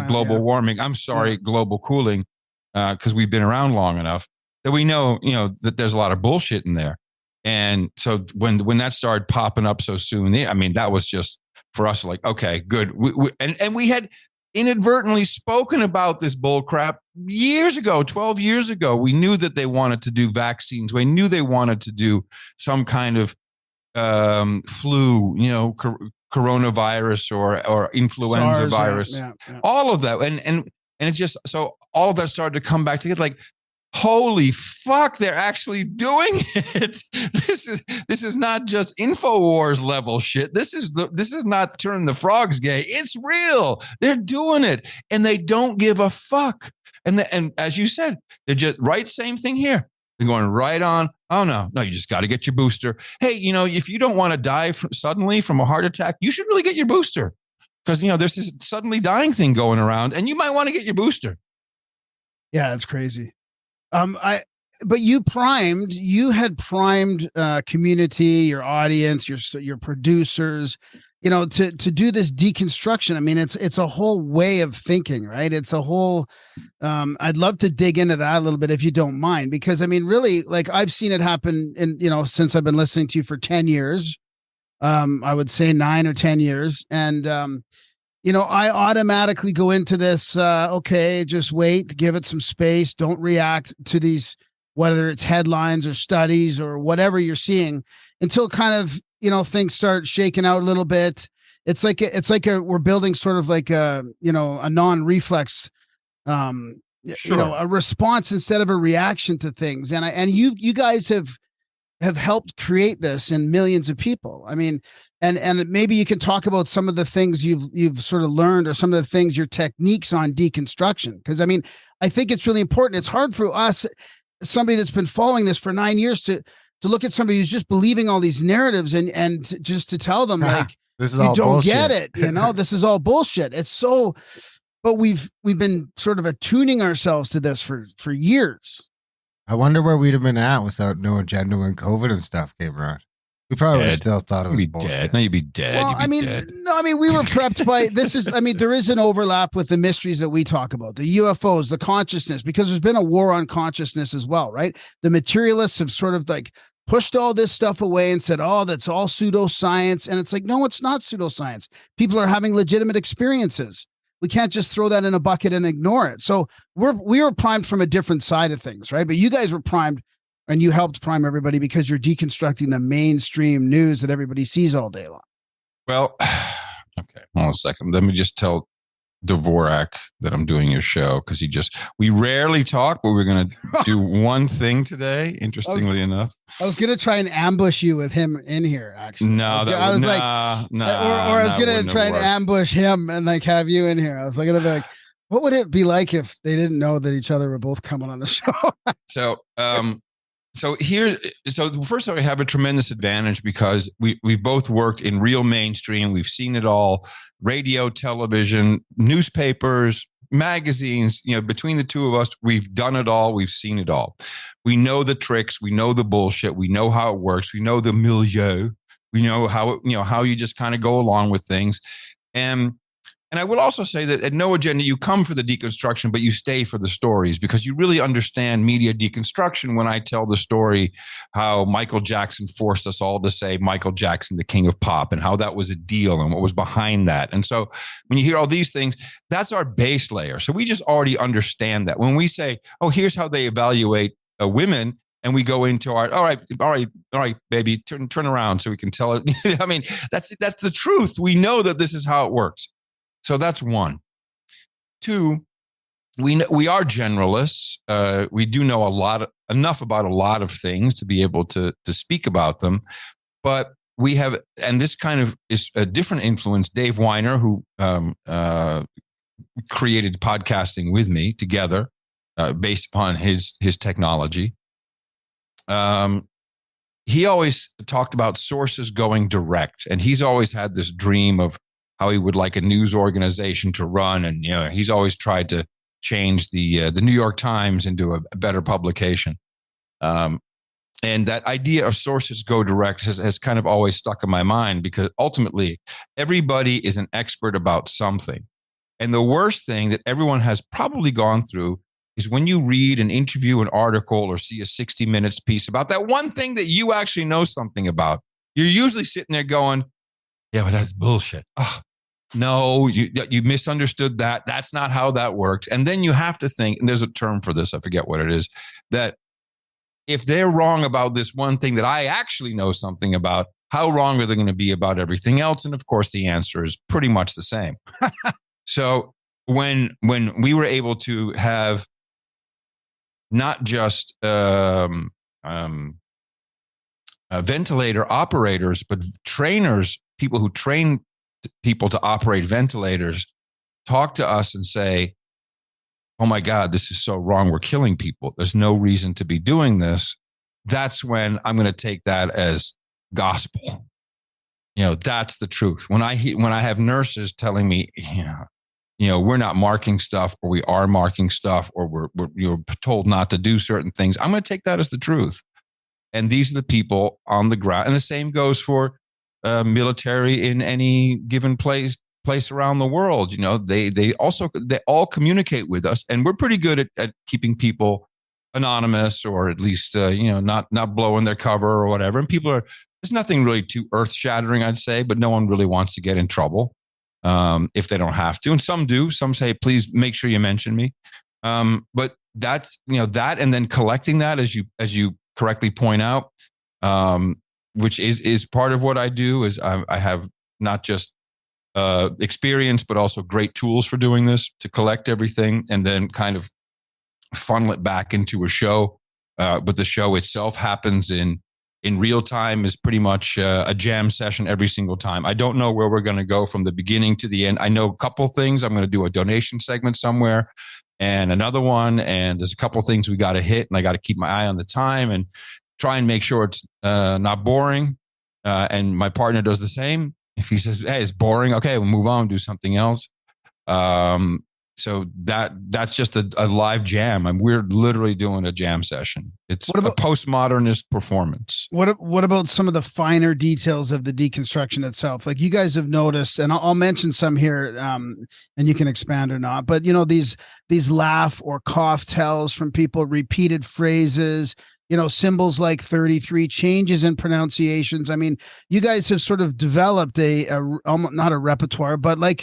global warming. I'm sorry, global cooling, because we've been around long enough that we know, that there's a lot of bullshit in there. And so when that started popping up so soon, I mean, that was just for us like, okay, good. And we had inadvertently spoken about this bull crap years ago, 12 years ago. We knew that they wanted to do vaccines. We knew they wanted to do some kind of flu, coronavirus or influenza SARS, virus, all of that. And it's just, so all of that started to come back together like, holy fuck, they're actually doing it. This is not just InfoWars level shit. This is not turning the frogs gay. It's real. They're doing it and they don't give a fuck. And as you said, they're just right. Same thing here. They're going right on. Oh no, you just got to get your booster. Hey, if you don't want to die suddenly from a heart attack, you should really get your booster because, there's this suddenly dying thing going around and you might want to get your booster. Yeah, it's crazy. But you had primed community, your audience, your producers, to do this deconstruction. I mean, it's a whole way of thinking, right? It's a whole, I'd love to dig into that a little bit if you don't mind, because I mean, really, like I've seen it happen since I've been listening to you for 10 years, I would say 9 or 10 years. And, I automatically go into this, okay, just wait, give it some space. Don't react to these, whether it's headlines or studies or whatever you're seeing until kind of, things start shaking out a little bit. It's like we're building sort of like a non-reflex, a response instead of a reaction to things. And you guys have helped create this in millions of people. I mean, and maybe you can talk about some of the things you've sort of learned or some of the things, your techniques on deconstruction. Because I mean, I think it's really important. It's hard for us, somebody that's been following this for 9 years, to look at somebody who's just believing all these narratives and just to tell them like, this is you all don't bullshit. get it. This is all bullshit. It's so, but we've been sort of attuning ourselves to this for years. I wonder where we'd have been at without no agenda when COVID and stuff came around. We probably would have still thought it was bullshit. Dead. No, you'd be dead. Well, we were prepped by there is an overlap with the mysteries that we talk about, the UFOs, the consciousness, because there's been a war on consciousness as well, right? The materialists have sort of like pushed all this stuff away and said, oh, that's all pseudoscience. And it's like, no, it's not pseudoscience. People are having legitimate experiences. We can't just throw that in a bucket and ignore it. So we were primed from a different side of things, right? But you guys were primed, and you helped prime everybody because you're deconstructing the mainstream news that everybody sees all day long. Well, okay, hold on a second. Let me just tell Dvorak that I'm doing your show because we rarely talk, but we're going to do one thing today, interestingly enough. I was going to try and ambush you with him in here, actually. No, I was going to try and ambush him and like have you in here. I was going to be like, what would it be like if they didn't know that each other were both coming on the show? So first of all, we have a tremendous advantage because we've both worked in real mainstream. We've seen it all: radio, television, newspapers, magazines. Between the two of us, we've done it all. We've seen it all. We know the tricks. We know the bullshit. We know how it works. We know the milieu. We know how how you just kind of go along with things. And I will also say that at No Agenda, you come for the deconstruction, but you stay for the stories because you really understand media deconstruction when I tell the story how Michael Jackson forced us all to say Michael Jackson, the king of pop, and how that was a deal and what was behind that. And so when you hear all these things, that's our base layer. So we just already understand that. When we say, oh, here's how they evaluate women, and we go into our, all right, baby, turn around so we can tell it. I mean, that's the truth. We know that this is how it works. So that's one. Two, we are generalists. We do know enough about a lot of things to be able to speak about them. But we have, and this kind of is a different influence. Dave Weiner, who created podcasting with me together, based upon his technology. He always talked about sources going direct, and he's always had this dream of how he would like a news organization to run. And, he's always tried to change the New York Times into a better publication. And that idea of sources go direct has kind of always stuck in my mind, because ultimately everybody is an expert about something. And the worst thing that everyone has probably gone through is when you read an interview, an article, or see a 60 Minutes piece about that one thing that you actually know something about. You're usually sitting there going, yeah, but that's bullshit. Oh, no, you misunderstood that. That's not how that works. And then you have to think, and there's a term for this, I forget what it is, that if they're wrong about this one thing that I actually know something about, how wrong are they going to be about everything else? And of course, the answer is pretty much the same. So when we were able to have not just ventilator operators, but trainers, people who train people to operate ventilators, talk to us and say, oh my God, this is so wrong. We're killing people. There's no reason to be doing this. That's when I'm going to take that as gospel. That's the truth. When I have nurses telling me, we're not marking stuff, or we are marking stuff, or you're told not to do certain things, I'm going to take that as the truth. And these are the people on the ground. And the same goes for military in any given place around the world. They all communicate with us, and we're pretty good at keeping people anonymous, or at least not blowing their cover or whatever. And there's nothing really too earth shattering, I'd say, but no one really wants to get in trouble if they don't have to. And some do. Some say, please make sure you mention me. But that's that, and then collecting that, as you correctly point out, which is part of what I do. Is I have not just experience, but also great tools for doing this, to collect everything and then kind of funnel it back into a show. But the show itself happens in real time, is pretty much a jam session every single time. I don't know where we're going to go from the beginning to the end. I know a couple things. I'm going to do a donation segment somewhere and another one. And there's a couple things we got to hit, and I got to keep my eye on the time and try and make sure it's not boring. And my partner does the same. If he says, hey, it's boring, okay, we'll move on, do something else. So that's just a live jam. And we're literally doing a jam session. It's a postmodernist performance. What about some of the finer details of the deconstruction itself? Like, you guys have noticed, and I'll mention some here, and you can expand or not. But these laugh or cough tells from people, repeated phrases, symbols like 33, changes in pronunciations. I mean, you guys have sort of developed not a repertoire, but like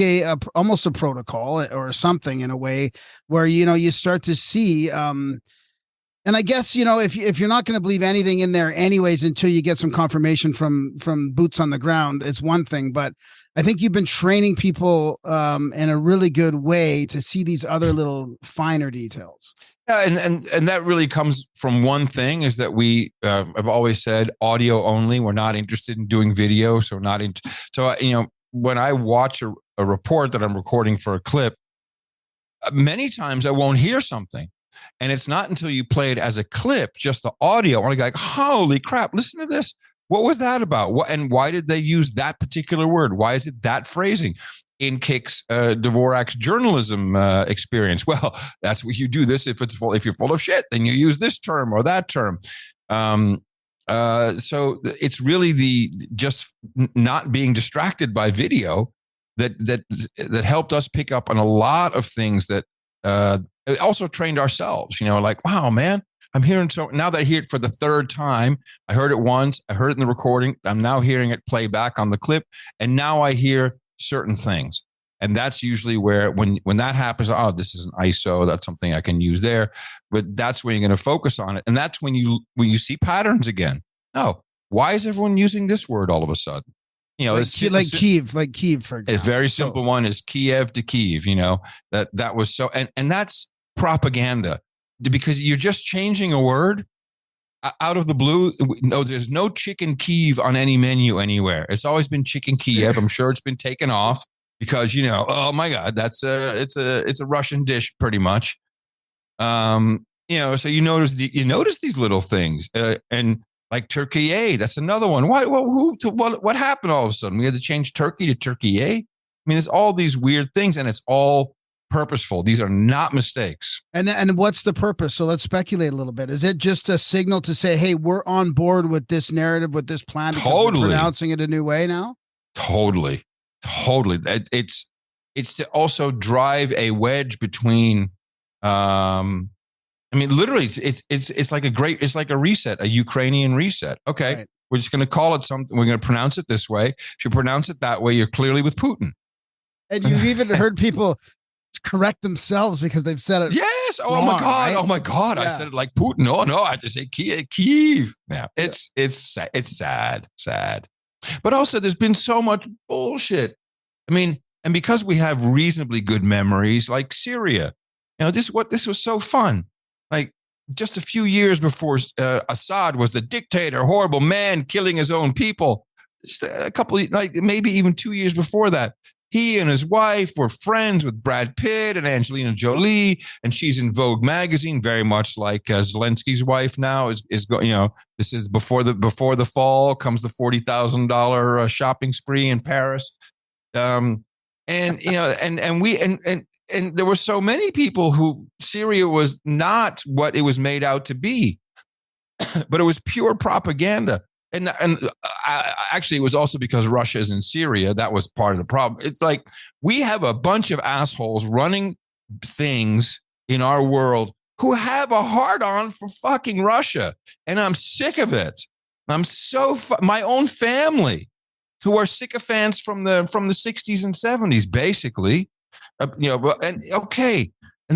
almost a protocol or something, in a way where, you start to see, and I guess, if you're not going to believe anything in there anyways, until you get some confirmation from boots on the ground, it's one thing. But I think you've been training people in a really good way to see these other little finer details. Yeah, and that really comes from one thing, is that we have always said audio only. We're not interested in doing video, so when I watch a report that I'm recording for a clip, many times I won't hear something, and it's not until you play it as a clip, just the audio, and I go like, holy crap! Listen to this. What was that about? And why did they use that particular word? Why is it that phrasing? In kicks Dvorak's journalism experience. Well, that's what you do this if you're full of shit, then you use this term or that term. So it's really just not being distracted by video that helped us pick up on a lot of things that also trained ourselves. Like, wow, man, I'm hearing now that I hear it for the third time. I heard it once, I heard it in the recording, I'm now hearing it play back on the clip, and now I hear certain things. And that's usually where, when that happens, this is an ISO, that's something I can use there. But that's when you're going to focus on it. And that's when you see patterns again. No, why is everyone using this word all of a sudden? Like Kiev, for example. A very simple one is Kiev to Kiev, that was so, and that's propaganda, because you're just changing a word out of the blue. No, there's no chicken Kiev on any menu anywhere. It's always been chicken Kiev. I'm sure it's been taken off because, oh my God, it's a Russian dish pretty much. So you notice these little things, and like Turkey, that's another one. What happened all of a sudden? We had to change Turkey to Turkey. I mean, there's all these weird things, and it's all purposeful. These are not mistakes. And what's the purpose? So let's speculate a little bit. Is it just a signal to say, hey, we're on board with this narrative, with this plan? Because Totally. we're pronouncing it a new way now? Totally. It's to also drive a wedge between, literally it's like a reset, a Ukrainian reset. Okay. Right. We're just going to call it something. We're going to pronounce it this way. If you pronounce it that way, you're clearly with Putin. And you've even heard people correct themselves because they've said it. Yes. Oh wrong, my God. right? Oh my God. Yeah. I said it like Putin. Oh no, I have to say Kiev. Yeah. It's sad. But also there's been so much bullshit. And because we have reasonably good memories, like Syria, this was so fun. Like just a few years before Assad was the dictator, horrible man killing his own people. Just a couple, like maybe even 2 years before that, he and his wife were friends with Brad Pitt and Angelina Jolie, and she's in Vogue magazine, very much like Zelensky's wife now is going. This is before the fall comes the $40,000 shopping spree in Paris, and there were so many people who Syria was not what it was made out to be, but it was pure propaganda. And actually, it was also because Russia is in Syria. That was part of the problem. It's like we have a bunch of assholes running things in our world who have a hard-on for fucking Russia. And I'm sick of it. I'm so my own family who are sycophants from the 60s and 70s, basically. And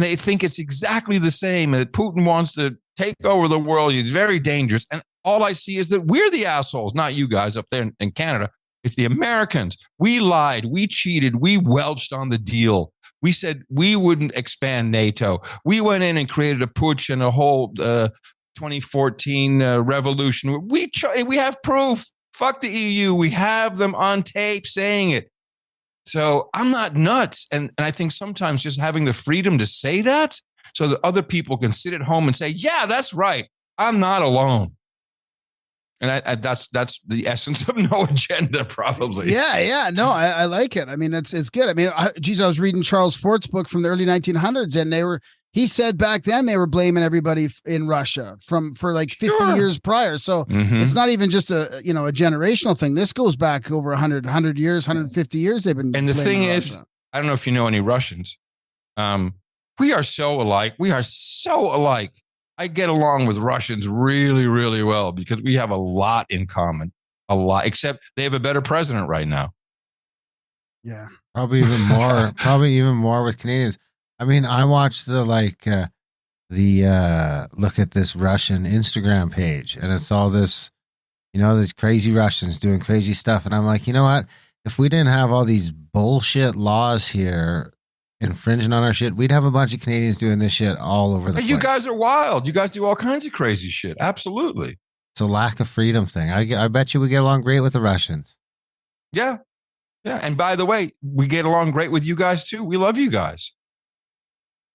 they think it's exactly the same. That Putin wants to take over the world. He's very dangerous. And all I see is that we're the assholes, not you guys up there in Canada. It's the Americans. We lied. We cheated. We welched on the deal. We said we wouldn't expand NATO. We went in and created a putsch and a whole 2014 revolution. We have proof. Fuck the EU. We have them on tape saying it. So I'm not nuts. And I think sometimes just having the freedom to say that so that other people can sit at home and say, yeah, that's right. I'm not alone. And that's the essence of No Agenda, probably. Yeah. No, I like it. It's good. I was reading Charles Fort's book from the early 1900s, and he said back then they were blaming everybody in Russia for like 50 years prior. So it's not even just a generational thing. This goes back over 100 years, 150 years. They've been. And the thing is, I don't know if you know any Russians. We are so alike. I get along with Russians really, really well because we have a lot in common. A lot, except they have a better president right now. Yeah, probably even more. Probably even more with Canadians. I watched the look at this Russian Instagram page, and it's all this, these crazy Russians doing crazy stuff, and I'm like, you know what? If we didn't have all these bullshit laws here infringing on our shit, we'd have a bunch of Canadians doing this shit all over the place. You guys are wild. You guys do all kinds of crazy shit. Absolutely. It's a lack of freedom thing. I bet you we get along great with the Russians. Yeah. And by the way, we get along great with you guys too. We love you guys.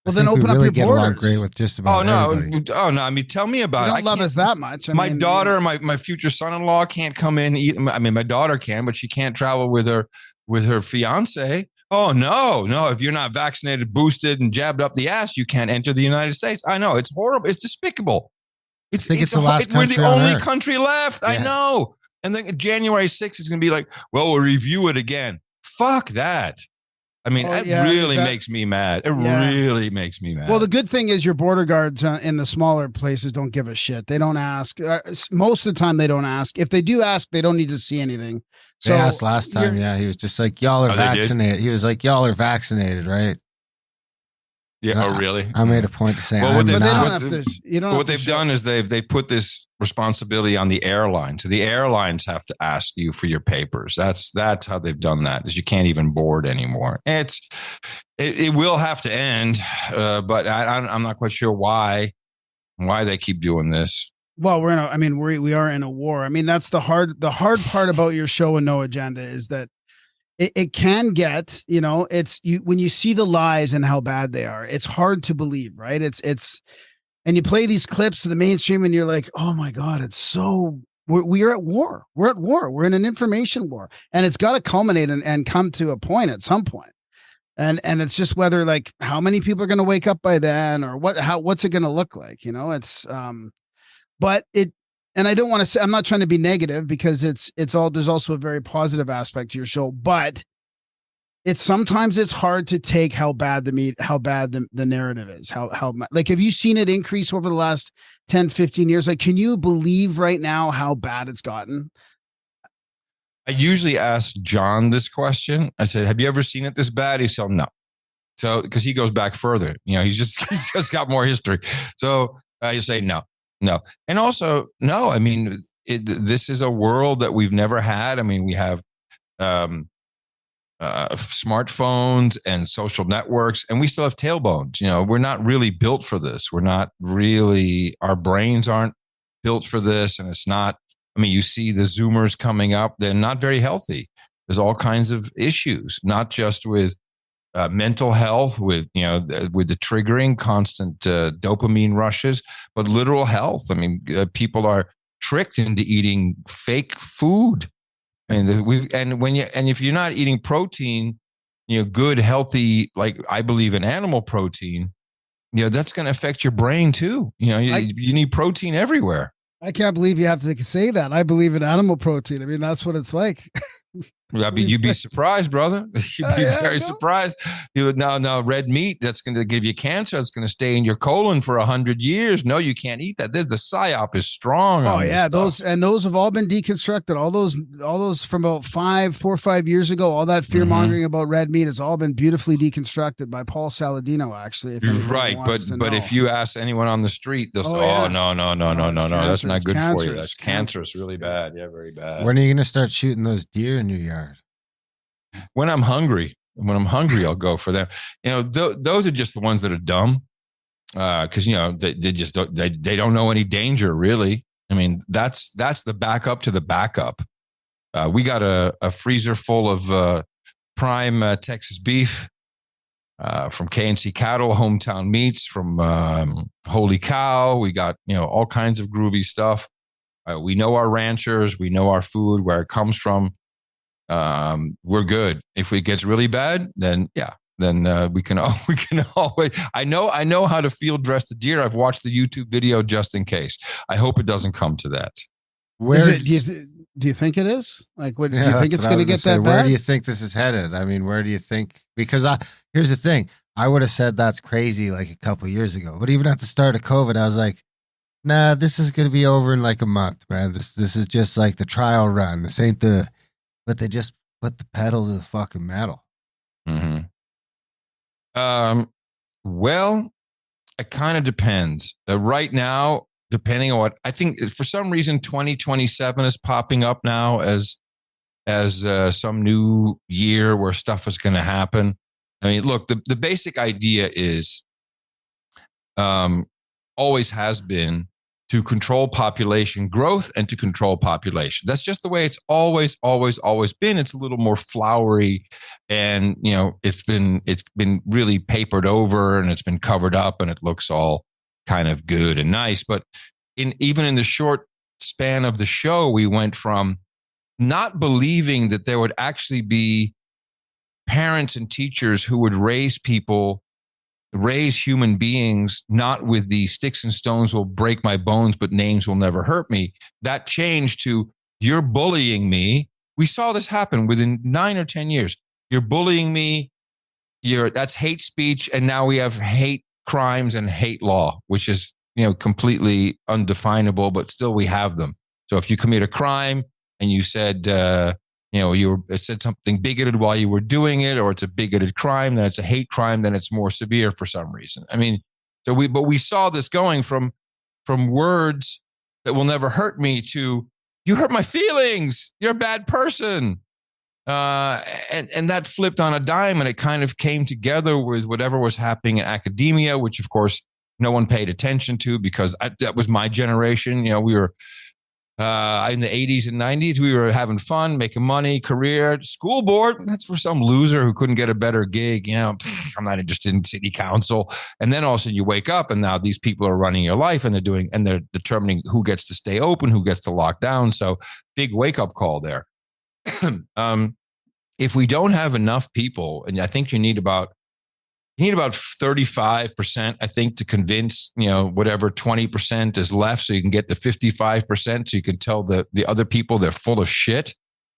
Well, then open up your get borders. Along great with just about everybody. Oh no! Tell me about it. You don't love us that much. My daughter, my future son-in-law can't come in. My daughter can, but she can't travel with her fiance. Oh, no. If you're not vaccinated, boosted, and jabbed up the ass, you can't enter the United States. I know. It's horrible. It's despicable. I think it's the last country We're the only Earth. country left. Yeah. I know. And then January 6th is going to be like, well, we'll review it again. Fuck that. Really makes me mad. It really makes me mad. Well, the good thing is your border guards in the smaller places don't give a shit. They don't ask. Most of the time, they don't ask. If they do ask, they don't need to see anything. So they asked last time. Yeah, he was just like, y'all are vaccinated. He was like, y'all are vaccinated, right? Yeah. Really? I made a point to say, what they've done is they've put this responsibility on the airline. So the airlines have to ask you for your papers. That's how they've done that. Is you can't even board anymore. It will have to end, but I'm not quite sure why they keep doing this. Well, we are in a war. That's the hard part about your show and No Agenda is that it can get, when you see the lies and how bad they are, it's hard to believe, right? And you play these clips to the mainstream and you're like, oh my God, it's so, we're at war. We're at war. We're in an information war, and it's got to culminate and come to a point at some point. And it's just whether like how many people are going to wake up by then, or what's it going to look like? It's but it, and I don't want to say, I'm not trying to be negative, because it's all, there's also a very positive aspect to your show, but sometimes it's hard to take how bad the narrative is, how like, have you seen it increase over the last 10, 15 years? Like, can you believe right now how bad it's gotten? I usually ask John this question. I said, have you ever seen it this bad? He said, no. So, because he goes back further, he's just got more history. So you say, no. And also, no, I mean, this is a world that we've never had. I mean, we have smartphones and social networks, and we still have tailbones. We're not really built for this. Our brains aren't built for this. And it's not, I mean, you see the Zoomers coming up, they're not very healthy. There's all kinds of issues, not just with mental health, with the triggering constant dopamine rushes, but literal health. I mean, people are tricked into eating fake food. And if you're not eating protein, good, healthy, like I believe in animal protein, that's going to affect your brain too. You need protein everywhere. I can't believe you have to say that. I believe in animal protein. I mean, that's what it's like. I mean, you'd be surprised, brother. You'd be very surprised. You would now red meat, that's going to give you cancer. It's going to stay in your colon for 100 years. No, you can't eat that. The psyop is strong. Oh yeah, those have all been deconstructed. All those from about 4 or 5 years ago. All that fear mongering about red meat has all been beautifully deconstructed by Paul Saladino. Actually, right. But if you ask anyone on the street, they'll say, "Oh no, that's not good for you. That's cancerous, really bad. Yeah, very bad." When are you going to start shooting those deer in your yard? When I'm hungry, I'll go for them. Those are just the ones that are dumb, because they don't know any danger really. I mean, that's the backup to the backup. We got a freezer full of prime Texas beef from K&C Cattle, Hometown Meats, from Holy Cow. We got all kinds of groovy stuff. We know our ranchers. We know our food, where it comes from. We're good. If it gets really bad, then we can always. I know how to field dress the deer. I've watched the YouTube video just in case. I hope it doesn't come to that. Do you think it is? Like, do you think it's going to get that bad? Where do you think this is headed? I mean, where do you think? Because here's the thing. I would have said that's crazy like a couple of years ago, but even at the start of COVID, I was like, nah, this is going to be over in like a month, man. This is just like the trial run. This ain't the. But they just put the pedal to the fucking metal. Mm-hmm. Well, it kind of depends. Right now, depending on what I think, for some reason, 2027 is popping up now as some new year where stuff is going to happen. I mean, look, the basic idea is, always has been, to control population growth and to control population. That's just the way it's always been. It's a little more flowery, and it's been really papered over, and it's been covered up, and it looks all kind of good and nice. But even in the short span of the show, we went from not believing that there would actually be parents and teachers who would raise human beings, not with the sticks and stones will break my bones, but names will never hurt me. That changed to, you're bullying me. We saw this happen within 9 or 10 years. You're bullying me. That's hate speech. And now we have hate crimes and hate law, which is, completely undefinable, but still we have them. So if you commit a crime and you said, you said something bigoted while you were doing it, or it's a bigoted crime, then it's a hate crime, then it's more severe for some reason. I mean, but we saw this going from words that will never hurt me to, you hurt my feelings, you're a bad person. And that flipped on a dime, and it kind of came together with whatever was happening in academia, which of course no one paid attention to, because that was my generation. We were, in the 80s and 90s, we were having fun, making money, career, school board. That's for some loser who couldn't get a better gig. I'm not interested in city council. And then all of a sudden you wake up, and now these people are running your life, and they're determining who gets to stay open, who gets to lock down. So big wake up call there. if we don't have enough people, and I think you need about 35%, I think, to convince, whatever 20% is left, so you can get the 55%, so you can tell the other people they're full of shit.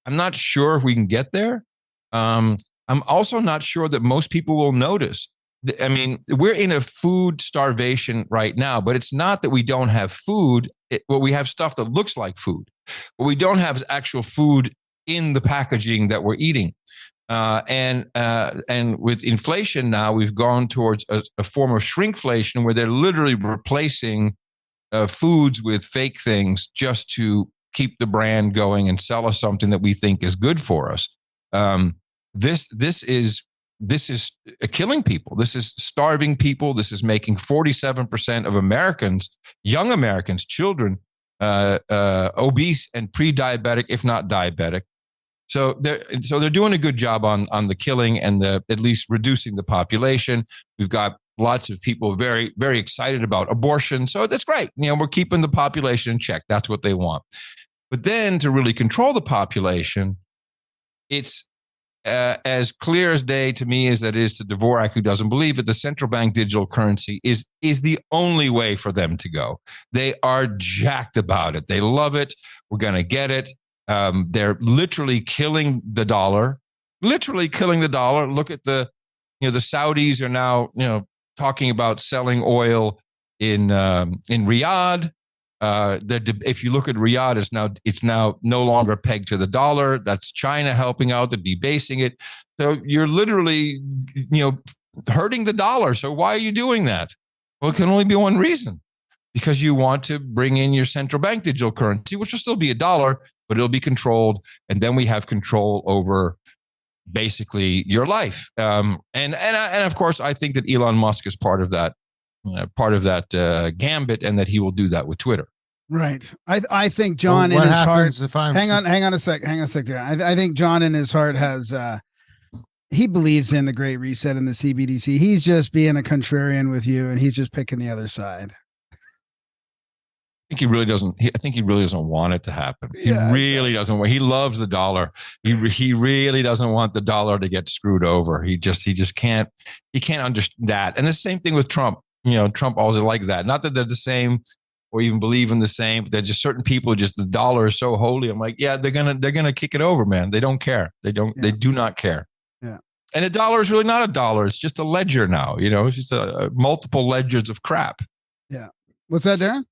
I'm not sure if we can get there. I'm also not sure that most people will notice. I mean, we're in a food starvation right now, but it's not that we don't have food. We have stuff that looks like food. What we don't have is actual food in the packaging that we're eating. And with inflation now, we've gone towards a form of shrinkflation where they're literally replacing foods with fake things just to keep the brand going and sell us something that we think is good for us. This is killing people. This is starving people. This is making 47% of Americans, young Americans, children, obese and pre-diabetic, if not diabetic. So they're doing a good job on the killing and at least reducing the population. We've got lots of people very, very excited about abortion. So that's great. We're keeping the population in check. That's what they want. But then to really control the population, it's as clear as day to me as that is to Dvorak, who doesn't believe it. The central bank digital currency is the only way for them to go. They are jacked about it. They love it. We're going to get it. They're literally killing the dollar. Look at the Saudis are now, talking about selling oil in Riyadh. If you look at Riyadh, it's now no longer pegged to the dollar. That's China helping out. They're debasing it. So you're literally, hurting the dollar. So why are you doing that? Well, it can only be one reason. Because you want to bring in your central bank digital currency, which will still be a dollar, but it'll be controlled. And then we have control over basically your life. And of course, I think that Elon Musk is part of that gambit, and that he will do that with Twitter. Right. I think John in his heart. Hang on a sec there. I think John in his heart has. He believes in the Great Reset and the CBDC. He's just being a contrarian with you, and he's just picking the other side. I think he really doesn't want it to happen. He really doesn't want. He loves the dollar. He really doesn't want the dollar to get screwed over. He just can't. He can't understand that. And the same thing with Trump. Trump also like that. Not that they're the same or even believe in the same, but they're just certain people. Just the dollar is so holy. I'm like, yeah, they're gonna kick it over, man. They don't care. They do not care. Yeah. And a dollar is really not a dollar. It's just a ledger now. It's just a multiple ledgers of crap. Yeah. What's that, Darren?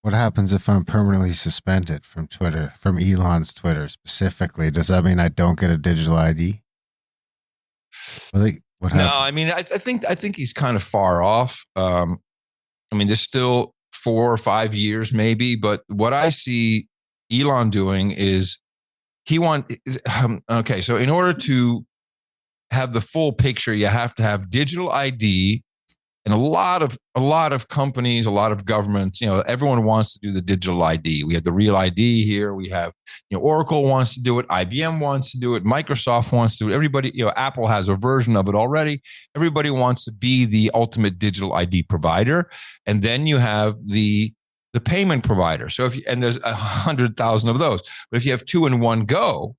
What happens if I'm permanently suspended from Twitter, from Elon's Twitter specifically? Does that mean I don't get a digital ID? What happens? No, I mean, I think he's kind of far off. There's still 4 or 5 years maybe, but what I see Elon doing is okay. So in order to have the full picture, you have to have digital ID. And a lot of companies, a lot of governments, everyone wants to do the digital ID. We have the Real ID here. We have, Oracle wants to do it. IBM wants to do it. Microsoft wants to do it. Everybody, Apple has a version of it already. Everybody wants to be the ultimate digital ID provider. And then you have the payment provider. So and there's 100,000 of those. But if you have 2 in one go,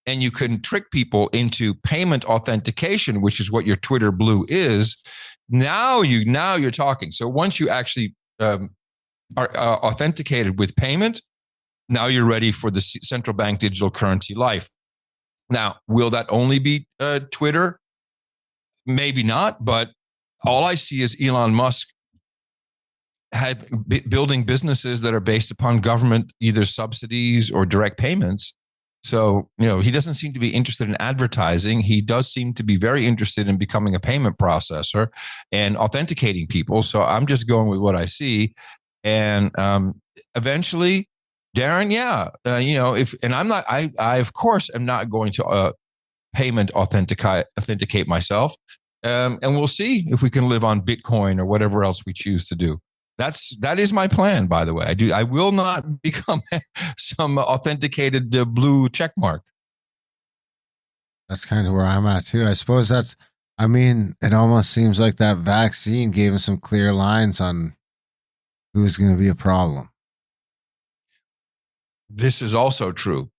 and you can trick people into payment authentication, which is what your Twitter Blue is. Now you're talking. So once you actually are authenticated with payment, now you're ready for the central bank digital currency life. Now, will that only be Twitter? Maybe not, but all I see is Elon Musk building businesses that are based upon government, either subsidies or direct payments. So, he doesn't seem to be interested in advertising. He does seem to be very interested in becoming a payment processor and authenticating people. So I'm just going with what I see. And eventually, Darren, I of course am not going to payment authenticate myself. And we'll see if we can live on Bitcoin or whatever else we choose to do. That is my plan, by the way. I will not become some authenticated blue check mark. That's kind of where I'm at too. I suppose it almost seems like that vaccine gave us some clear lines on who's going to be a problem. This is also true.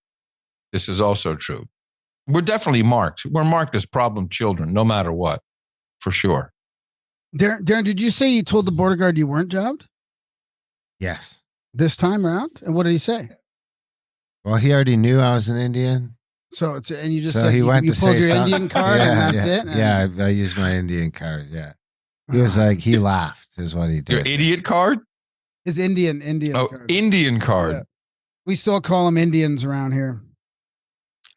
we're definitely marked. We're marked as problem children, no matter what, for sure. Darren, did you say you told the border guard you weren't jabbed Yes. this time around? And what did he say? Well, he already knew I was an Indian. So it's, and you just So said he you went to pulled say your something. Indian card and that's it. And- Yeah, I used my Indian card. Yeah. He was like, he laughed is what he did. Your idiot card? His Indian Oh, card. Indian card. Yeah. We still call them Indians around here.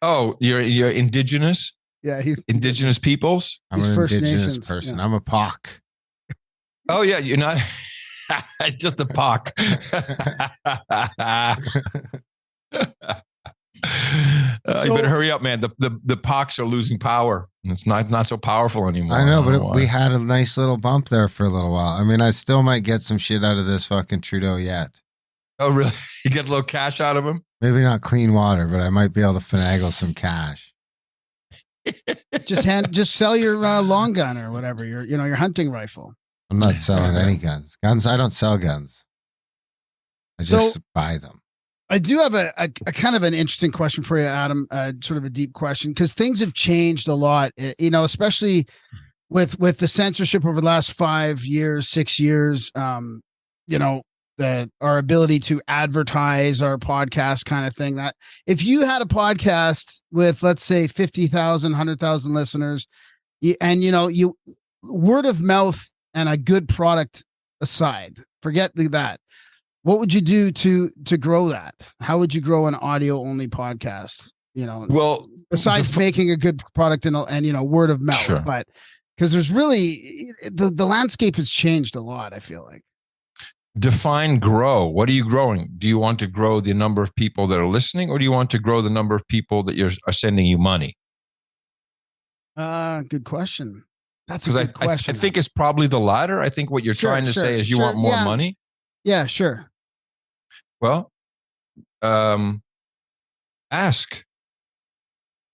Oh, you're indigenous? Yeah, he's Indigenous peoples? I'm He's an First indigenous Nations, person. yeah. I'm a POC. Oh, yeah, you're not. Just a pock. You better hurry up, man. The pox are losing power. It's not so powerful anymore. I know, don't but we had a nice little bump there for a little while. I mean, I still might get some shit out of this fucking Trudeau yet. Oh, really? You get a little cash out of him? Maybe not clean water, but I might be able to finagle some cash. just sell your long gun or whatever, your hunting rifle. I'm not selling any guns. I don't sell guns. I just buy them. I do have a kind of an interesting question for you, Adam. Sort of a deep question, because things have changed a lot. Especially with the censorship over the last 5 years, 6 years. Our ability to advertise our podcast, kind of thing. That if you had a podcast with, let's say, 50,000, 100,000 listeners, you word of mouth and a good product aside, forget that. What would you do to grow that? How would you grow an audio only podcast? Well, besides making a good product and word of mouth, sure. But because there's really the landscape has changed a lot. I feel like. Define grow. What are you growing? Do you want to grow the number of people that are listening, or do you want to grow the number of people that are sending you money? Good question. That's a good question. I think it's probably the latter. I think what you're trying to say is you want more money. Yeah, sure. Well, ask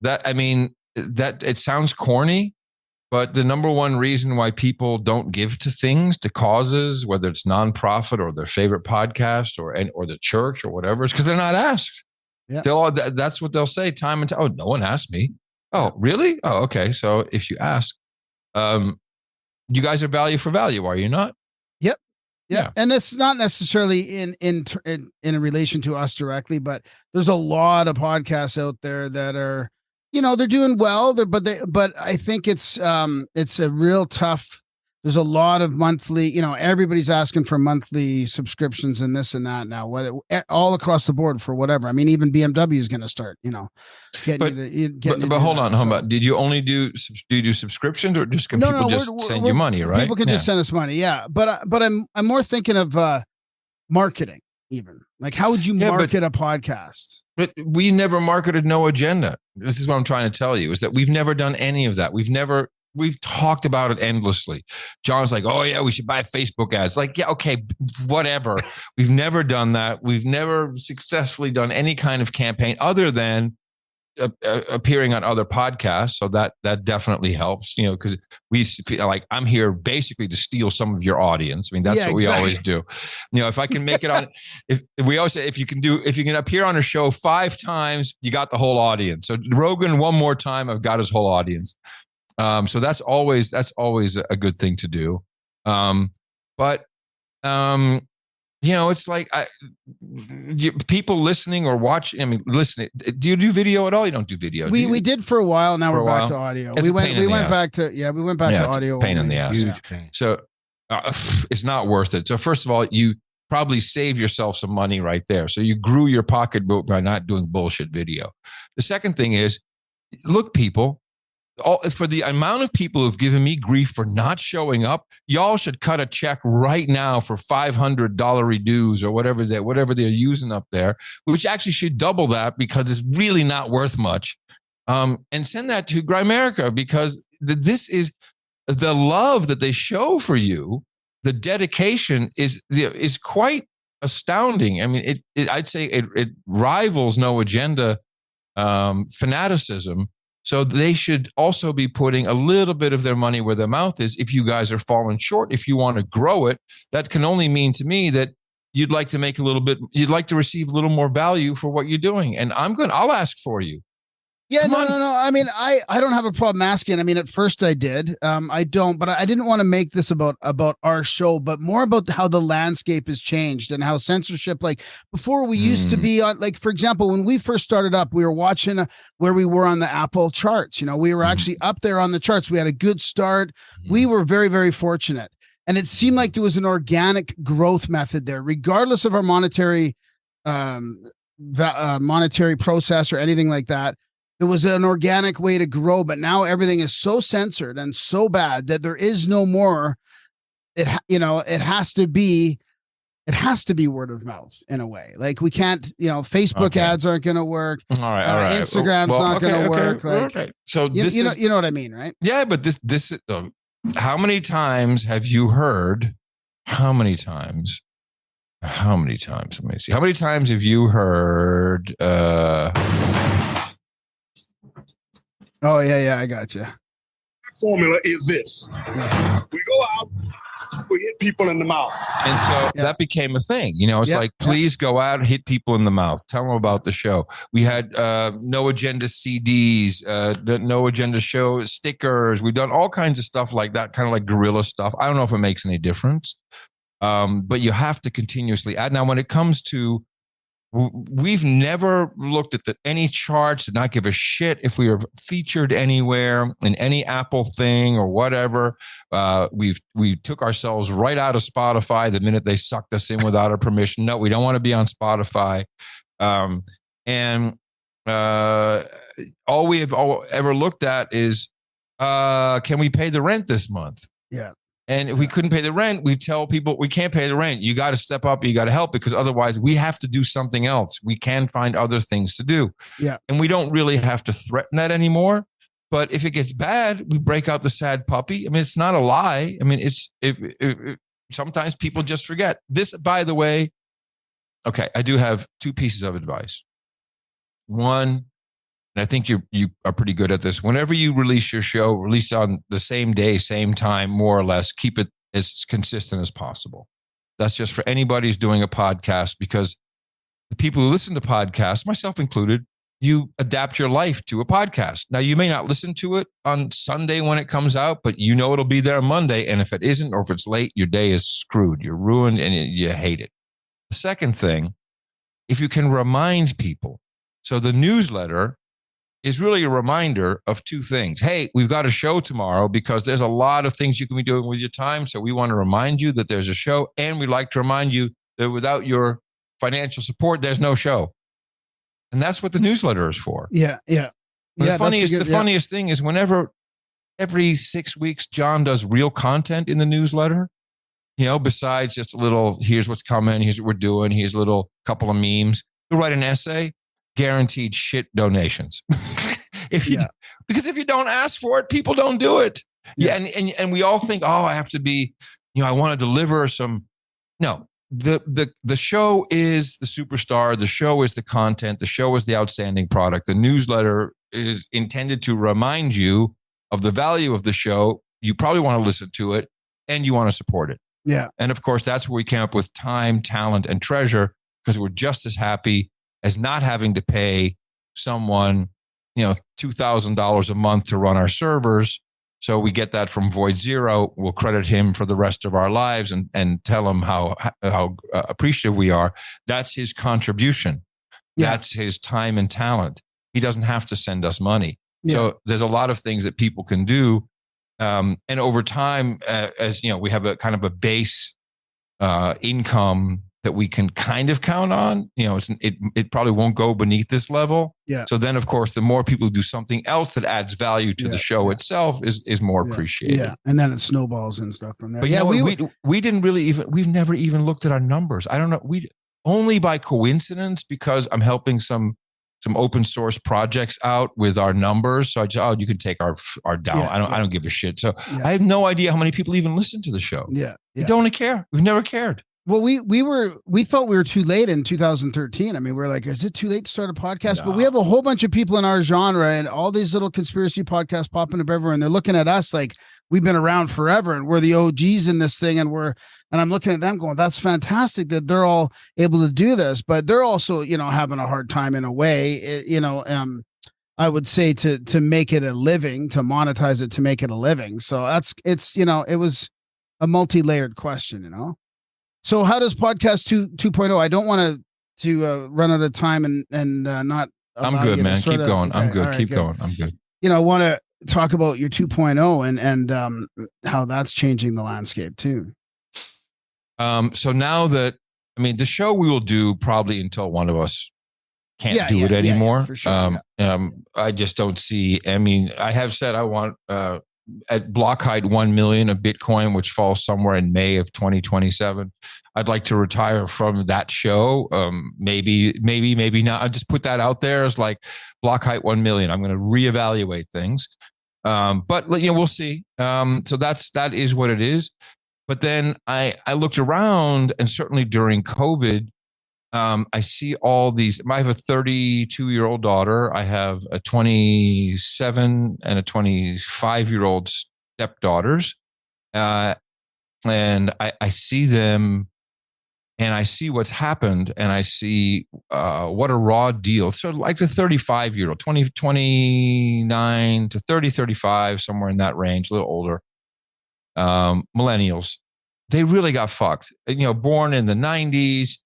that. I mean, that it sounds corny, but the number one reason why people don't give to things, to causes, whether it's nonprofit or their favorite podcast or the church or whatever, is because they're not asked. Yeah. That's what they'll say time and time. Oh, no one asked me. Oh, really? Oh, okay. So if you ask, you guys are value for value, are you not? Yep. Yeah. And it's not necessarily in a relation to us directly, but there's a lot of podcasts out there that are, they're doing well, but I think it's a real tough. There's a lot of monthly, everybody's asking for monthly subscriptions and this and that now, whether all across the board for whatever. I mean, even BMW is going to start, But hold on. Did you only do subscriptions, or just can people just send you money, right? People can just send us money. Yeah. But I'm more thinking of marketing, even like, how would you market a podcast? But we never marketed No Agenda. This is what I'm trying to tell you, is that we've never done any of that. We've talked about it endlessly. John's like, oh yeah, we should buy Facebook ads. Like, yeah, okay, whatever. We've never done that. We've never successfully done any kind of campaign other than appearing on other podcasts. So that definitely helps, because we feel like I'm here basically to steal some of your audience. I mean, that's what we always do. If I can make it on, if we always say, if you can appear on a show 5 times, you got the whole audience. So Rogan, one more time, I've got his whole audience. So that's always a good thing to do. It's like people listening or watching. I mean, listening. Do you do video at all? You don't do video. We did for a while. Now we're back to audio. We went back to audio. Pain in the ass. Huge pain. So it's not worth it. So first of all, you probably save yourself some money right there. So you grew your pocketbook by not doing bullshit video. The second thing is, look, people. For the amount of people who've given me grief for not showing up, y'all should cut a check right now for $500 reduce or whatever they're using up there, which actually should double that because it's really not worth much. And send that to Grimerica, because this is the love that they show for you. The dedication is quite astounding. I mean, I'd say it rivals No Agenda fanaticism. So they should also be putting a little bit of their money where their mouth is. If you guys are falling short, if you want to grow it, that can only mean to me that you'd like to you'd like to receive a little more value for what you're doing. And I'll ask for you. Yeah, Come no, on. no, no. I mean, I don't have a problem asking. I mean, at first I did. I don't, but I didn't want to make this about our show, but more about how the landscape has changed and how censorship, like before we used to be on, like, for example, when we first started up, we were watching where we were on the Apple charts. You know, we were actually up there on the charts. We had a good start. We were very, very fortunate. And it seemed like there was an organic growth method there, regardless of our monetary process or anything like that. It was an organic way to grow, but now everything is so censored and so bad that there is no more. It has to be word of mouth in a way. Like we can't, Facebook ads aren't going to work. All right. Instagram's not going to work. Like, okay. So you know what I mean, right? Yeah, but this how many times have you heard? How many times? Let me see. How many times have you heard? Oh yeah, I got you. Formula is this: we go out, we hit people in the mouth, and so that became a thing. It's like, please go out, hit people in the mouth, tell them about the show. We had No Agenda CDs, the No Agenda show stickers. We've done all kinds of stuff like that, kind of like guerrilla stuff. I don't know if it makes any difference, but you have to continuously add. Now, when it comes to, we've never looked at any charts, did not give a shit if we were featured anywhere in any Apple thing or whatever. We took ourselves right out of Spotify the minute they sucked us in without our permission. No, we don't want to be on Spotify. And all we have ever looked at is, can we pay the rent this month? Yeah. And if we couldn't pay the rent, we tell people we can't pay the rent. You got to step up. You got to help, because otherwise we have to do something else. We can find other things to do. Yeah. And we don't really have to threaten that anymore. But if it gets bad, we break out the sad puppy. I mean, it's not a lie. I mean, sometimes people just forget this, by the way. Okay. I do have two pieces of advice. One, and I think you are pretty good at this. Whenever you release your show, release on the same day, same time, more or less, keep it as consistent as possible. That's just for anybody who's doing a podcast, because the people who listen to podcasts, myself included, you adapt your life to a podcast. Now, you may not listen to it on Sunday when it comes out, but it'll be there on Monday. And if it isn't, or if it's late, your day is screwed. You're ruined and you hate it. The second thing, if you can remind people. So the newsletter is really a reminder of two things. Hey, we've got a show tomorrow, because there's a lot of things you can be doing with your time. So we want to remind you that there's a show, and we'd like to remind you that without your financial support, there's no show. And that's what the newsletter is for. Yeah. The funniest thing is, whenever every 6 weeks, John does real content in the newsletter, besides just a little, here's what's coming, here's what we're doing, here's a little couple of memes. He'll write an essay, guaranteed shit donations. Because if you don't ask for it, people don't do it. Yeah. And we all think, I have to be, I want to deliver some. No, the show is the superstar. The show is the content. The show is the outstanding product. The newsletter is intended to remind you of the value of the show. You probably want to listen to it, and you want to support it. Yeah. And of course, that's where we came up with time, talent, and treasure, because we're just as happy as not having to pay someone, $2,000 a month to run our servers. So we get that from Void Zero. We'll credit him for the rest of our lives and tell him how appreciative we are. That's his contribution. Yeah. That's his time and talent. He doesn't have to send us money. Yeah. So there's a lot of things that people can do. And over time, as we have a kind of a base income that we can kind of count on. It probably won't go beneath this level. Yeah. So then, of course, the more people do something else that adds value to the show itself is more appreciated. Yeah, and then it snowballs and stuff from there. But we didn't really we've never even looked at our numbers. I don't know. We only by coincidence, because I'm helping some open source projects out with our numbers. So you can take our down. Yeah, I don't give a shit. So I have no idea how many people even listen to the show. Yeah. We don't care. We've never cared. Well, we thought we were too late in 2013. I mean, we're like, is it too late to start a podcast? No. But we have a whole bunch of people in our genre and all these little conspiracy podcasts popping up everywhere. And they're looking at us like we've been around forever and we're the OGs in this thing. And I'm looking at them going, that's fantastic that they're all able to do this, but they're also, having a hard time in a way, I would say to make it a living, to monetize it, to make it a living. So it was a multi-layered question. So how does podcast 2.0? I don't want to run out of time and not. I'm good, man. Keep going. Okay, I'm good. right, Keep going. I'm good. I want to talk about your 2.0 and how that's changing the landscape too. So now that, the show we will do probably until one of us can't do it anymore. For sure, I just don't see, I have said I want, at block height 1 million of Bitcoin, which falls somewhere in May of 2027. I'd like to retire from that show. Maybe not. I'll just put that out there as like block height 1 million. I'm going to reevaluate things. But we'll see. So that is what it is. But then I looked around, and certainly during COVID, I see all these. I have a 32-year-old daughter. I have a 27 and a 25-year-old stepdaughters. And I see them, and I see what's happened, and I see what a raw deal. So like the 35-year-old, 29 to 30, 35, somewhere in that range, a little older, millennials, they really got fucked. Born in the 90s,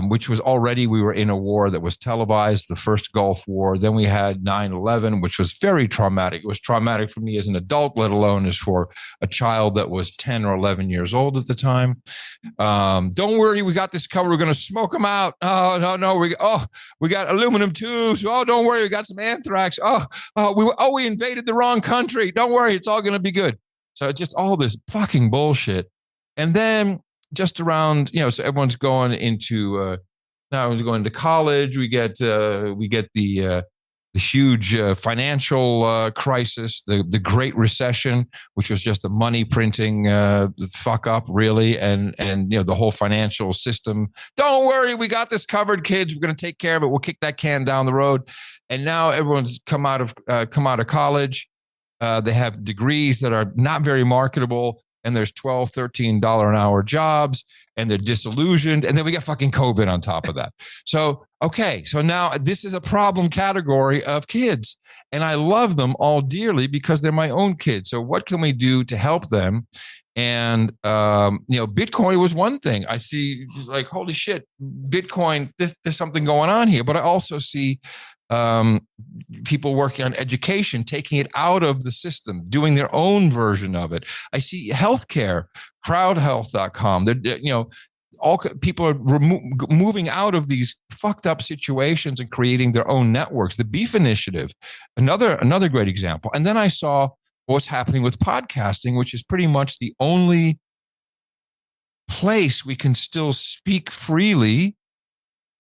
which was already, we were in a war that was televised, the first Gulf War. Then we had 9/11, which was very traumatic. It was traumatic for me as an adult, let alone as for a child that was 10 or 11 years old at the time. Don't worry, we got this covered. We're going to smoke them out. Oh, no. We got aluminum tubes. Oh, don't worry, we got some anthrax. We invaded the wrong country. Don't worry, it's all going to be good. So it's just all this fucking bullshit. And then just around, so everyone's going into now everyone's going to college. We get the huge financial crisis, the Great Recession, which was just a money printing fuck up, really, and the whole financial system. Don't worry, we got this covered, kids. We're going to take care of it. We'll kick that can down the road. And now everyone's come out of college. They have degrees that are not very marketable, and there's $12, $13 an hour jobs, and they're disillusioned. And then we got fucking COVID on top of that. So, okay. So now this is a problem category of kids, and I love them all dearly because they're my own kids. So what can we do to help them? And, Bitcoin was one thing. I see like, holy shit, Bitcoin, there's something going on here. But I also see people working on education, taking it out of the system, doing their own version of it. I see healthcare, crowdhealth.com. All people are moving out of these fucked up situations and creating their own networks. The Beef Initiative, another great example. And then I saw what's happening with podcasting, which is pretty much the only place we can still speak freely.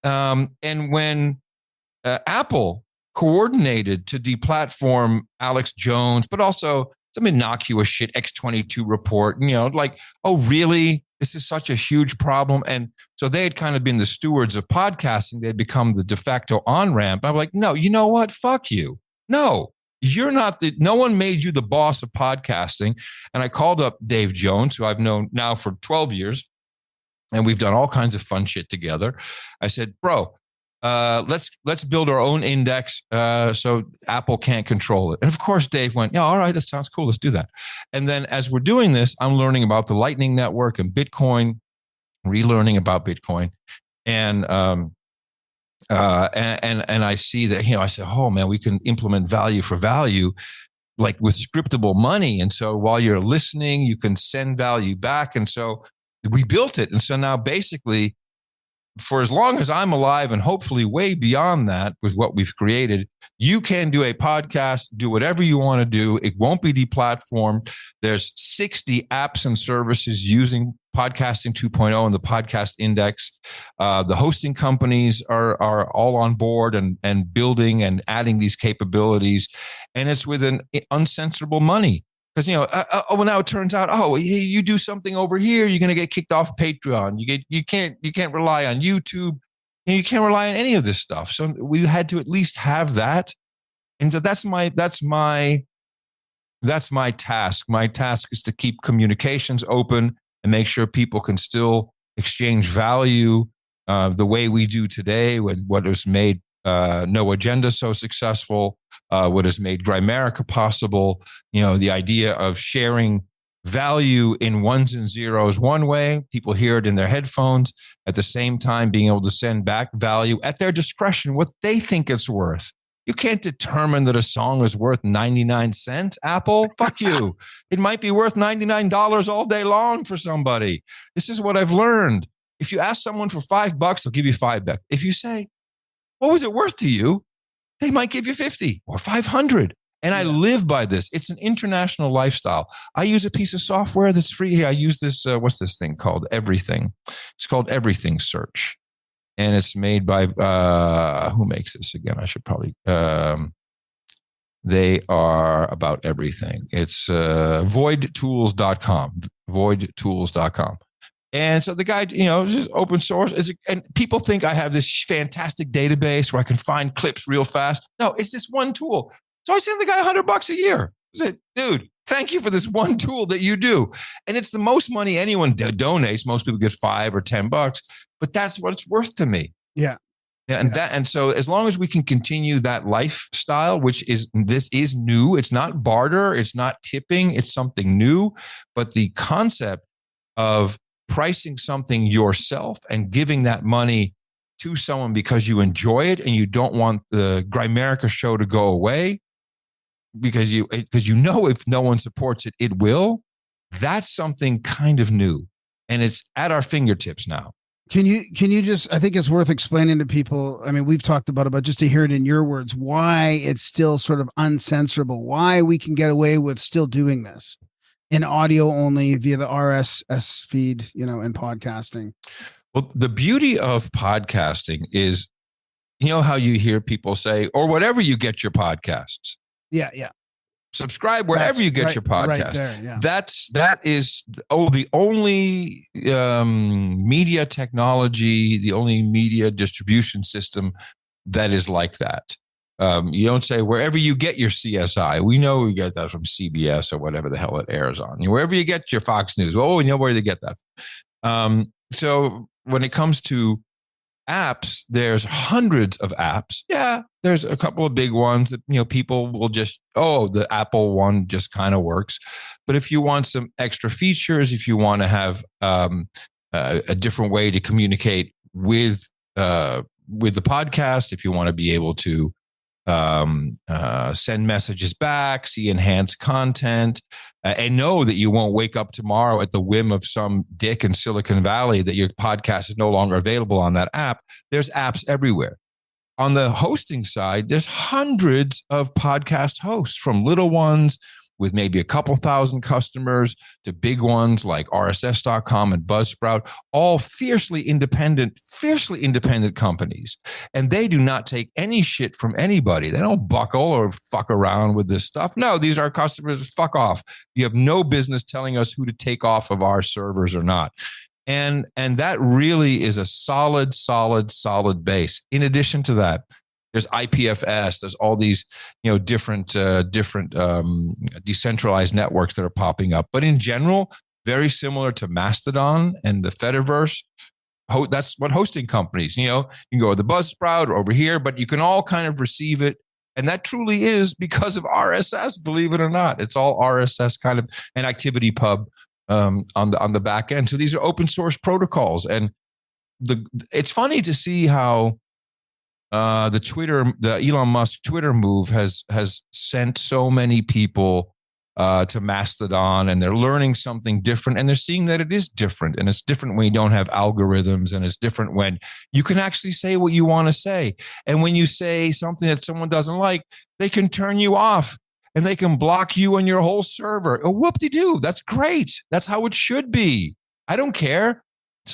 And when Apple coordinated to deplatform Alex Jones, but also some innocuous shit, X22 report, oh, really? This is such a huge problem. And so they had kind of been the stewards of podcasting. They had become the de facto on-ramp. I'm like, no, you know what? Fuck you. No, you're not no one made you the boss of podcasting. And I called up Dave Jones, who I've known now for 12 years, and we've done all kinds of fun shit together. I said, bro, let's build our own index so Apple can't control it. And of course, Dave went, yeah, all right, that sounds cool. Let's do that. And then as we're doing this, I'm learning about the Lightning Network and Bitcoin, relearning about Bitcoin. And I see that, I said, oh man, we can implement value for value, like with scriptable money. And so while you're listening, you can send value back. And so we built it. And so now basically, for as long as I'm alive, and hopefully way beyond that with what we've created, you can do a podcast, do whatever you want to do. It won't be deplatformed. There's 60 apps and services using podcasting 2.0 and the podcast index. The hosting companies are all on board and building and adding these capabilities. And it's with an uncensorable money. Because, now it turns out, you do something over here, you're going to get kicked off Patreon. You can't rely on YouTube, and you can't rely on any of this stuff. So we had to at least have that. And so that's my task. My task is to keep communications open and make sure people can still exchange value the way we do today with what was made No Agenda so successful, what has made Grimerica possible, the idea of sharing value in ones and zeros one way, people hear it in their headphones, at the same time being able to send back value at their discretion, what they think it's worth. You can't determine that a song is worth 99 cents, Apple. Fuck you. It might be worth $99 all day long for somebody. This is what I've learned. If you ask someone for $5, they'll give you $5. If you say, what was it worth to you? They might give you 50 or 500. And I live by this. It's an international lifestyle. I use a piece of software that's free. I use this, what's this thing called? Everything. It's called Everything Search. And it's made by, who makes this again? I should probably, they are about everything. It's voidtools.com, voidtools.com. And so the guy, it's just open source. And people think I have this fantastic database where I can find clips real fast. No, it's this one tool. So I send the guy $100 a year. I said, dude, thank you for this one tool that you do. And it's the most money anyone donates. Most people get $5 or $10, but that's what it's worth to me. Yeah. And so as long as we can continue that lifestyle, this is new. It's not barter. It's not tipping. It's something new. But the concept of pricing something yourself and giving that money to someone because you enjoy it and you don't want the Grimerica show to go away, because if no one supports it, it will. That's something kind of new, and it's at our fingertips now. Can you just, I think it's worth explaining to people. I mean, we've talked about it, but just to hear it in your words, why it's still sort of uncensorable, why we can get away with still doing this in audio only via the RSS feed, and podcasting. Well, the beauty of podcasting is, how you hear people say, or whatever you get your podcasts. Yeah. Subscribe wherever you get your podcast. Right there, yeah. That is the only media technology, the only media distribution system that is like that. You don't say wherever you get your CSI. We know we get that from CBS or whatever the hell it airs on. Wherever you get your Fox News. Oh, we know where to get that. So when it comes to apps, there's hundreds of apps. Yeah, there's a couple of big ones that, people will just, the Apple one just kind of works. But if you want some extra features, if you want to have a different way to communicate with the podcast, if you want to be able to send messages back, see enhanced content, and know that you won't wake up tomorrow at the whim of some dick in Silicon Valley that your podcast is no longer available on that app. There's apps everywhere. On the hosting side, there's hundreds of podcast hosts, from little ones with maybe a couple thousand customers to big ones like RSS.com and Buzzsprout, all fiercely independent companies. And they do not take any shit from anybody. They don't buckle or fuck around with this stuff. No, these are customers. Fuck off. You have no business telling us who to take off of our servers or not. And that really is a solid base. In addition to that, there's IPFS. There's all these, different decentralized networks that are popping up. But in general, very similar to Mastodon and the Fediverse. That's what hosting companies. You can go to the Buzzsprout or over here, but you can all kind of receive it. And that truly is because of RSS. Believe it or not, it's all RSS kind of an activity pub on the back end. So these are open source protocols, and it's funny to see how. The Elon Musk Twitter move has sent so many people to Mastodon, and they're learning something different, and they're seeing that it is different, and it's different when you don't have algorithms, and it's different when you can actually say what you want to say. And when you say something that someone doesn't like, they can turn you off, and they can block you and your whole server. Oh, whoop-de-doo. That's great. That's how it should be. I don't care.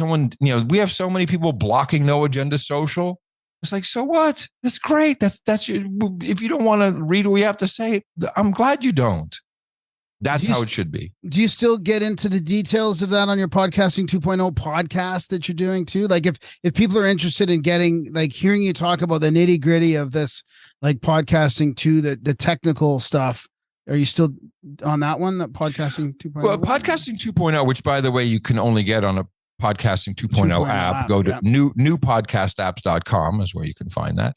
We have so many people blocking No Agenda Social. It's like, so what? That's great. That's your, if you don't want to read what we have to say, I'm glad you don't. That's how it should be. Do you still get into the details of that on your Podcasting 2.0 podcast that you're doing too? Like if people are interested in hearing you talk about the nitty gritty of this, like Podcasting 2, the technical stuff, are you still on that one, that Podcasting 2.0? Well, Podcasting 2.0, which by the way, you can only get on a podcasting 2.0 app, go to newpodcastapps.com is where you can find that.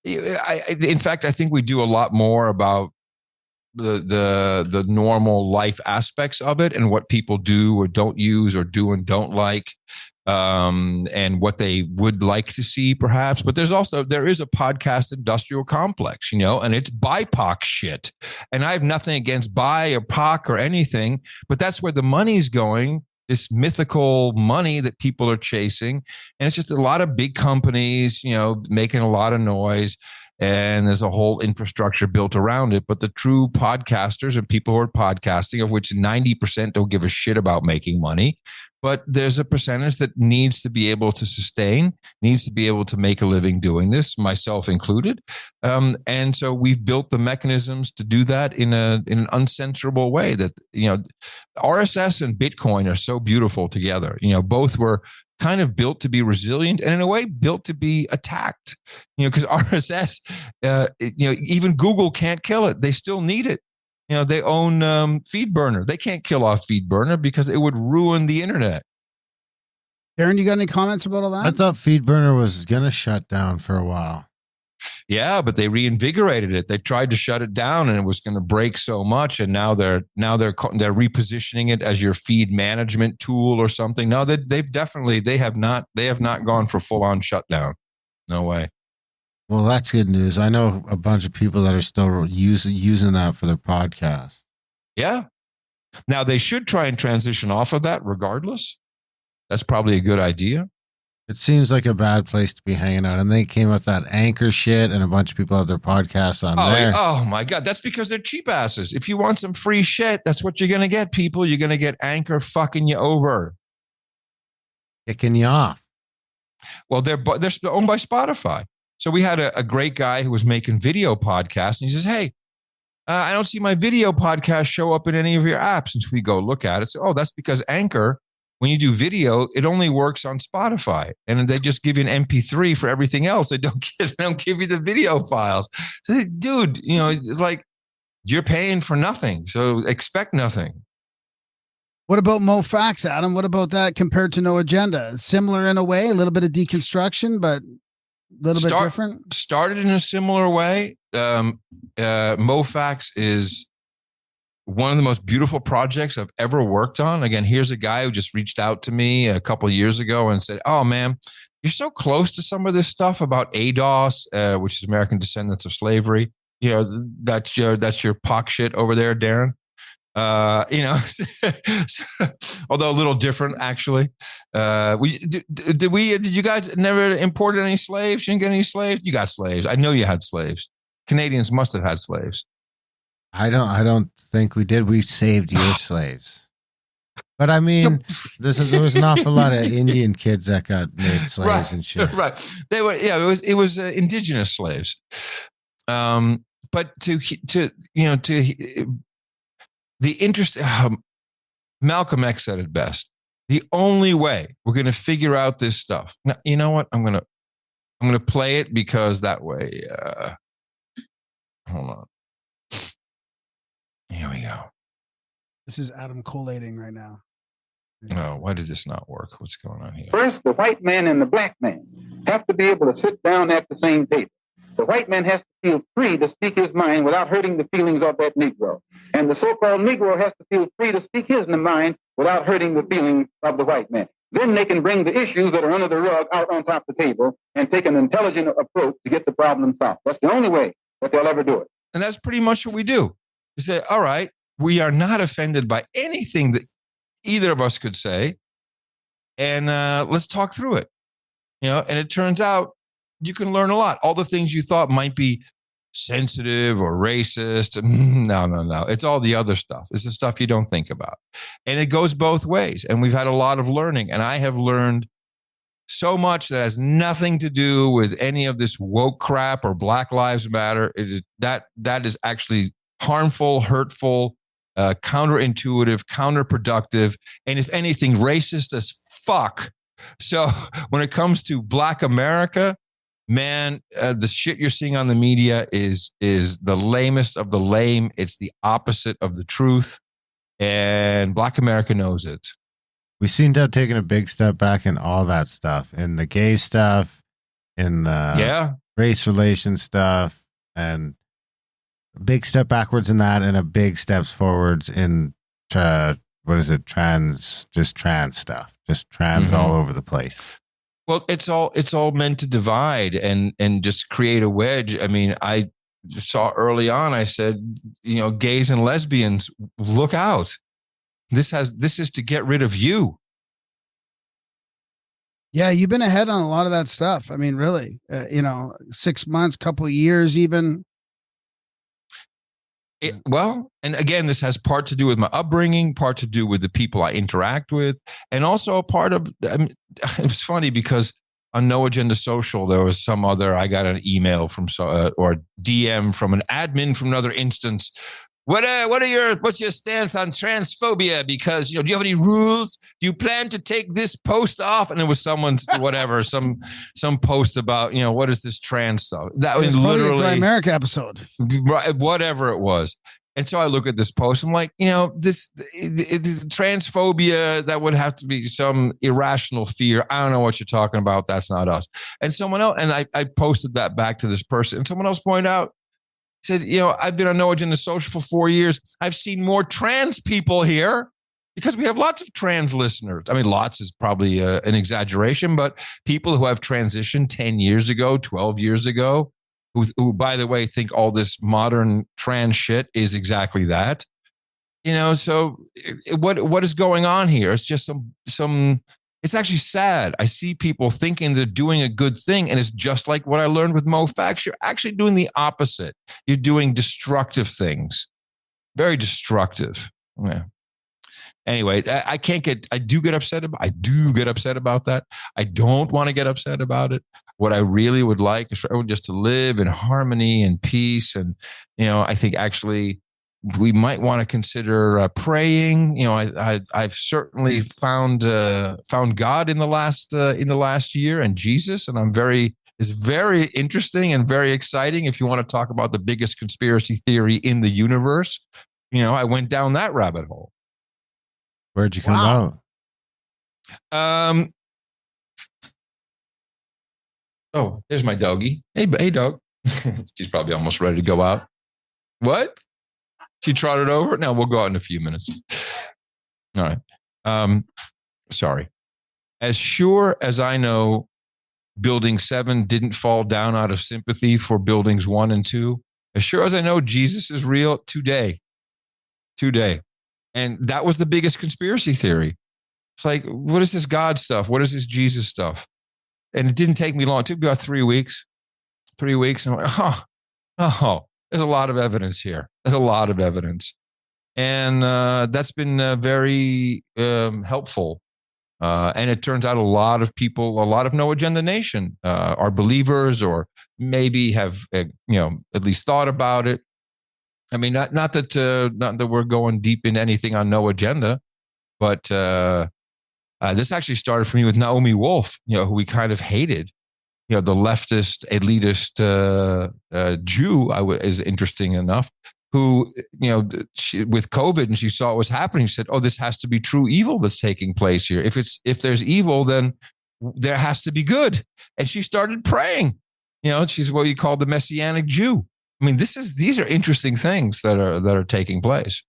In fact, I think we do a lot more about the normal life aspects of it and what people do or don't use or do and don't like, and what they would like to see perhaps. But there is a podcast industrial complex, and it's BIPOC shit. And I have nothing against bi or POC or anything, but that's where the money's going. This mythical money that people are chasing. And it's just a lot of big companies, making a lot of noise. And there's a whole infrastructure built around it. But the true podcasters and people who are podcasting, of which 90% don't give a shit about making money, but there's a percentage that needs to be able to sustain, needs to be able to make a living doing this, myself included. And so we've built the mechanisms to do that in an uncensorable way that, RSS and Bitcoin are so beautiful together. Both were kind of built to be resilient and in a way built to be attacked, because RSS, even Google can't kill it. They still need it. They own FeedBurner. They can't kill off FeedBurner because it would ruin the internet. Aaron, you got any comments about all that? I thought FeedBurner was going to shut down for a while. Yeah, but they reinvigorated it. They tried to shut it down, and it was going to break so much. And now they're repositioning it as your feed management tool or something. No, they have not gone for full on shutdown. No way. Well, that's good news. I know a bunch of people that are still using that for their podcast. Yeah. Now they should try and transition off of that, regardless. That's probably a good idea. It seems like a bad place to be hanging out. And they came up with that Anchor shit, and a bunch of people have their podcasts on there. Oh, my God. That's because they're cheap asses. If you want some free shit, that's what you're going to get, people. You're going to get Anchor fucking you over. Kicking you off. Well, they're owned by Spotify. So we had a great guy who was making video podcasts, and he says, hey, I don't see my video podcast show up in any of your apps. And so we go look at it. So, that's because Anchor, when you do video, it only works on Spotify, and they just give you an MP3 for everything else. They don't give you the video files. So, dude, like you're paying for nothing, so expect nothing. What about Moe Factz, Adam? What about that compared to No Agenda? Similar in a way, a little bit of deconstruction, but a little bit different. Started in a similar way. Moe Factz is one of the most beautiful projects I've ever worked on. Again, here's a guy who just reached out to me a couple of years ago and said, oh, man, you're so close to some of this stuff about ADOS, which is American Descendants of Slavery. That's your POC shit over there, Darren. Although a little different, actually. Did you guys never imported any slaves? You didn't get any slaves? You got slaves. I know you had slaves. Canadians must have had slaves. I don't think we did. We saved your slaves. But I mean, there was an awful lot of Indian kids that got made slaves and shit. Right. They were, it was indigenous slaves. But the interest, Malcolm X said it best. The only way we're going to figure out this stuff. Now, you know what? I'm going to play it because that way, hold on. Here we go. This is Adam collating right now. No, why did this not work? What's going on here? First, the white man and the black man have to be able to sit down at the same table. The white man has to feel free to speak his mind without hurting the feelings of that Negro. And the so-called Negro has to feel free to speak his mind without hurting the feelings of the white man. Then they can bring the issues that are under the rug out on top of the table and take an intelligent approach to get the problem solved. That's the only way that they'll ever do it. And that's pretty much what we do. We say, all right, we are not offended by anything that either of us could say, and let's talk through it. And it turns out you can learn a lot. All the things you thought might be sensitive or racist. No. It's all the other stuff. It's the stuff you don't think about. And it goes both ways. And we've had a lot of learning. And I have learned so much that has nothing to do with any of this woke crap or Black Lives Matter. That is actually harmful, hurtful, counterintuitive, counterproductive, and if anything, racist as fuck. So when it comes to Black America, man, the shit you're seeing on the media is the lamest of the lame. It's the opposite of the truth, and Black America knows it. We seem to have taken a big step back in all that stuff, in the gay stuff, in the race relation stuff, and a big step backwards in that, and a big steps forwards in trans stuff, just trans all over the place. Well, it's all meant to divide and just create a wedge. I mean, I saw early on, I said, gays and lesbians, look out. This is to get rid of you. Yeah, you've been ahead on a lot of that stuff. I mean, really, 6 months, couple of years, even. Well, and again, this has part to do with my upbringing, part to do with the people I interact with, and also a part of. It's funny because on No Agenda Social, there was I got an email from or DM from an admin from another instance. What's your stance on transphobia? Because, do you have any rules? Do you plan to take this post off? And it was someone's some post about, what is this trans stuff? That was literally a Grimerica episode, whatever it was. And so I look at this post. I'm like, this transphobia, that would have to be some irrational fear. I don't know what you're talking about. That's not us. And someone else, and I posted that back to this person, and someone else pointed out, said, I've been on No Agenda Social for 4 years. I've seen more trans people here because we have lots of trans listeners. I mean, lots is probably an exaggeration, but people who have transitioned 10 years ago, 12 years ago, who, by the way, think all this modern trans shit is exactly that. So what is going on here? It's just some. It's actually sad. I see people thinking they're doing a good thing, and it's just like what I learned with Moe Factz. You're actually doing the opposite. You're doing destructive things, very destructive. Yeah. Anyway, I do get upset about that. I don't want to get upset about it. What I really would like is for everyone just to live in harmony and peace. And, I think actually we might want to consider praying. I've certainly found God in the last year, and Jesus, and it's very interesting and very exciting. If you want to talk about the biggest conspiracy theory in the universe, I went down that rabbit hole. Where'd you come out? Oh, there's my doggie. Hey, dog. She's probably almost ready to go out. What? She trotted over? No, we'll go out in a few minutes. All right. Sorry. As sure as I know Building 7 didn't fall down out of sympathy for Buildings 1 and 2, as sure as I know Jesus is real today. And that was the biggest conspiracy theory. It's like, what is this God stuff? What is this Jesus stuff? And it didn't take me long. It took me about 3 weeks. 3 weeks. And I'm like, there's a lot of evidence here. There's a lot of evidence. And that's been very helpful. And it turns out a lot of people, a lot of No Agenda Nation are believers, or maybe have, at least thought about it. I mean, not that we're going deep into anything on No Agenda, but this actually started for me with Naomi Wolf, who we kind of hated. The leftist, elitist Jew is interesting enough, who, with COVID, and she saw what was happening, she said, oh, this has to be true evil that's taking place here. If there's evil, then there has to be good. And she started praying. She's what you call the Messianic Jew. I mean, these are interesting things that are taking place.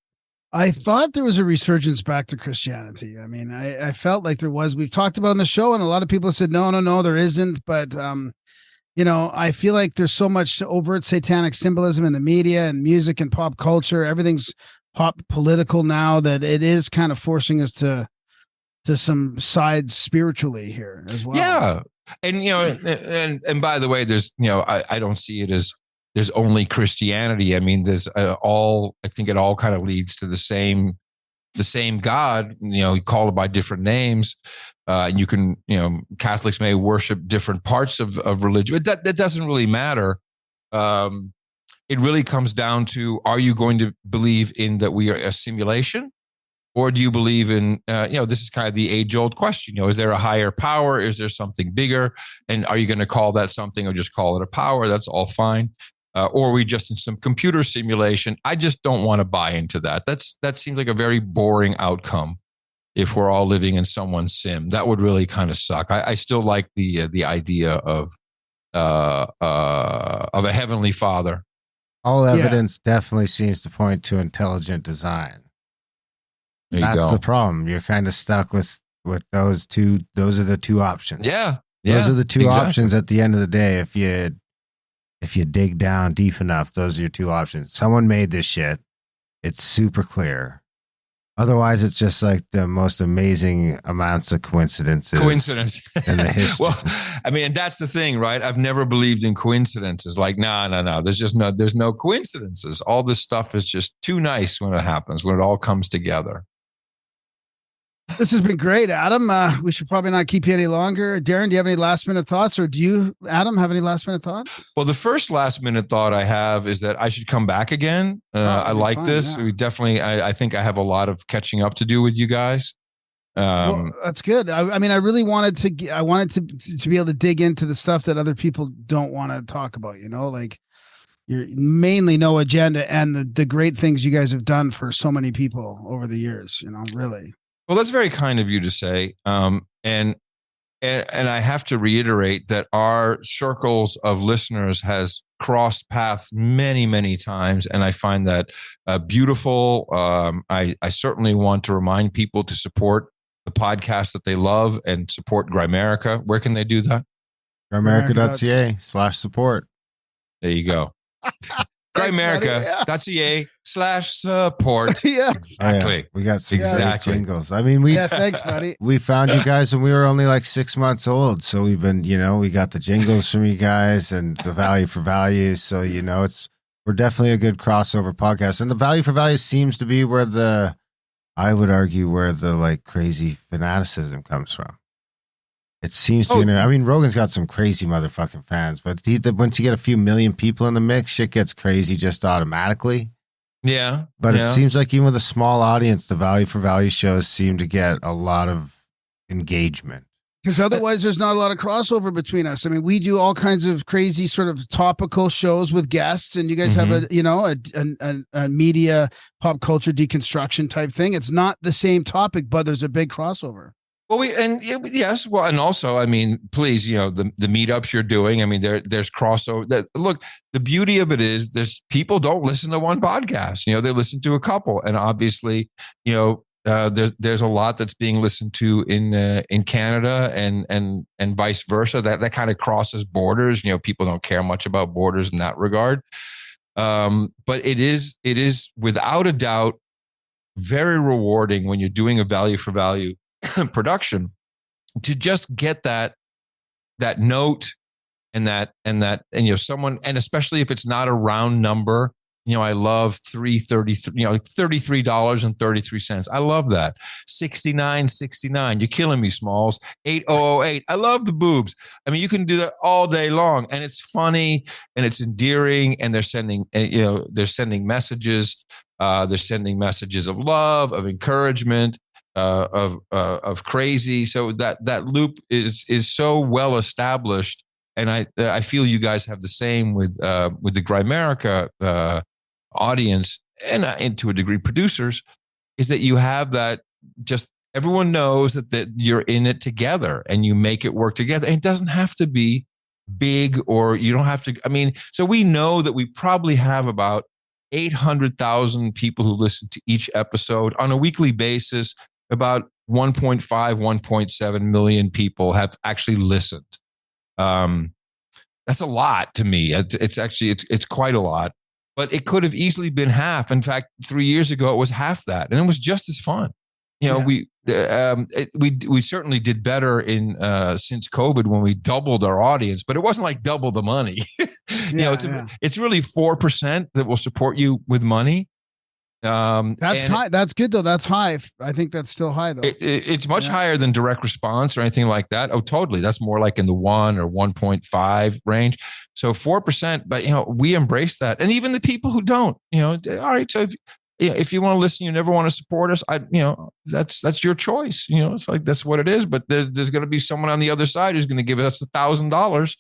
I thought there was a resurgence back to Christianity. I mean, I felt like there was. We've talked about it on the show, and a lot of people said, no, there isn't. But, I feel like there's so much overt satanic symbolism in the media and music and pop culture. Everything's pop political now, that it is kind of forcing us to some sides spiritually here as well. Yeah. And, and by the way, there's, I don't see it as there's only Christianity. I mean, there's I think it all kind of leads to the same God, you call it by different names. And you can, Catholics may worship different parts of religion, but that doesn't really matter. It really comes down to, are you going to believe in that we are a simulation? Or do you believe in, this is kind of the age-old question, is there a higher power? Is there something bigger? And are you going to call that something or just call it a power? That's all fine. Or are we just in some computer simulation? I just don't want to buy into that. That seems like a very boring outcome. if we're all living in someone's sim. That would really kind of suck. I still like the idea of a heavenly father. All evidence definitely seems to point to intelligent design. That's the problem. You're kind of stuck with those two. Those are the two options. Yeah. Those are the two options at the end of the day. If you dig down deep enough, those are your two options. Someone made this shit. It's super clear. Otherwise, it's just like the most amazing amounts of coincidences. Coincidence. In the history. Well, I mean, and that's the thing, right? I've never believed in coincidences. Like, no. There's no coincidences. All this stuff is just too nice when it happens, when it all comes together. This has been great, Adam. We should probably not keep you any longer. Darren, do you have any last minute thoughts, or do you, Adam, have any last minute thoughts? Well, the first last minute thought I have is that I should come back again. I like this. Yeah. We definitely, I think I have a lot of catching up to do with you guys. Well, that's good. I mean, I really wanted to be able to dig into the stuff that other people don't want to talk about, like you're mainly No Agenda and the great things you guys have done for so many people over the years, really. Well, that's very kind of you to say. And I have to reiterate that our circles of listeners has crossed paths many, many times. And I find that beautiful. I certainly want to remind people to support the podcast that they love and support Grimerica. Where can they do that? Grimerica.ca/support. There you go. Grimerica.ca/support. Yeah. Exactly. Oh, yeah. We got some great jingles. I mean, thanks, buddy. We found you guys when we were only like 6 months old. So we've been, we got the jingles from you guys and the value for value. So, we're definitely a good crossover podcast. And the value for value seems to be where I would argue where the like crazy fanaticism comes from. It seems to be, Rogan's got some crazy motherfucking fans, but once you get a few million people in the mix, shit gets crazy just automatically. Yeah. But it seems like even with a small audience, the value for value shows seem to get a lot of engagement. Because otherwise there's not a lot of crossover between us. I mean, we do all kinds of crazy sort of topical shows with guests, and you guys have a media pop culture deconstruction type thing. It's not the same topic, but there's a big crossover. Well, and also, I mean, please, the meetups you're doing. I mean, there's crossover. Look, the beauty of it is there's people don't listen to one podcast. They listen to a couple, and obviously, there's a lot that's being listened to in Canada and vice versa. That kind of crosses borders. People don't care much about borders in that regard. But it is without a doubt very rewarding when you're doing a value for value production to just get that note and someone, and especially if it's not a round number, I love $33.33. I love that. $69.69. You're killing me, Smalls. 8008. I love the boobs. I mean, you can do that all day long, and it's funny and it's endearing, and they're sending messages. They're sending messages of love, of encouragement, of crazy. So that loop is so well established, and I feel you guys have the same with the Grimerica audience and to a degree producers, is that you have that, just everyone knows that you're in it together and you make it work together. And it doesn't have to be big, or you don't have to. I mean, so we know that we probably have about 800,000 people who listen to each episode on a weekly basis. About 1.5, 1.7 million people have actually listened. That's a lot to me. It's quite a lot, but it could have easily been half. In fact, 3 years ago, it was half that, and it was just as fun. We certainly did better since COVID when we doubled our audience, but it wasn't like double the money. It's really 4% that will support you with money. That's high. That's good though. That's high. I think that's still high though. It's much higher than direct response or anything like that. Oh, totally. That's more like in the 1 or 1.5 range. So 4%, but we embrace that. And even the people who don't, all right. So if you want to listen, you never want to support us. That's your choice. It's like, that's what it is. But there's going to be someone on the other side who's going to give us $1,000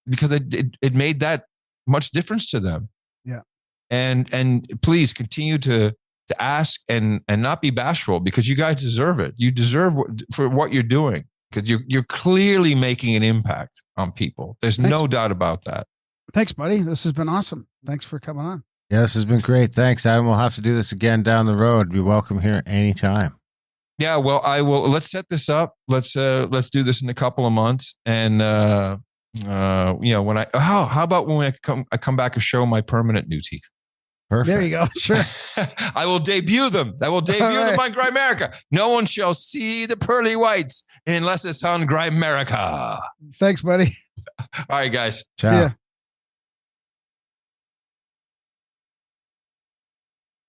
because it made that much difference to them. Yeah. And please continue to to ask and not be bashful, because you guys deserve it. You deserve for what you're doing, because you're clearly making an impact on people. There's no doubt about that. Thanks, buddy. This has been awesome. Thanks for coming on. Yeah, this has been great. Thanks, Adam. We'll have to do this again down the road. You're welcome here anytime. Yeah, well, I will. Let's set this up. Let's do this in a couple of months. And when how about when I come back and show my permanent new teeth? Perfect. There you go. Sure. I will debut them. them on Grimerica. No one shall see the pearly whites unless it's on Grimerica. Thanks, buddy. All right, guys. Ciao.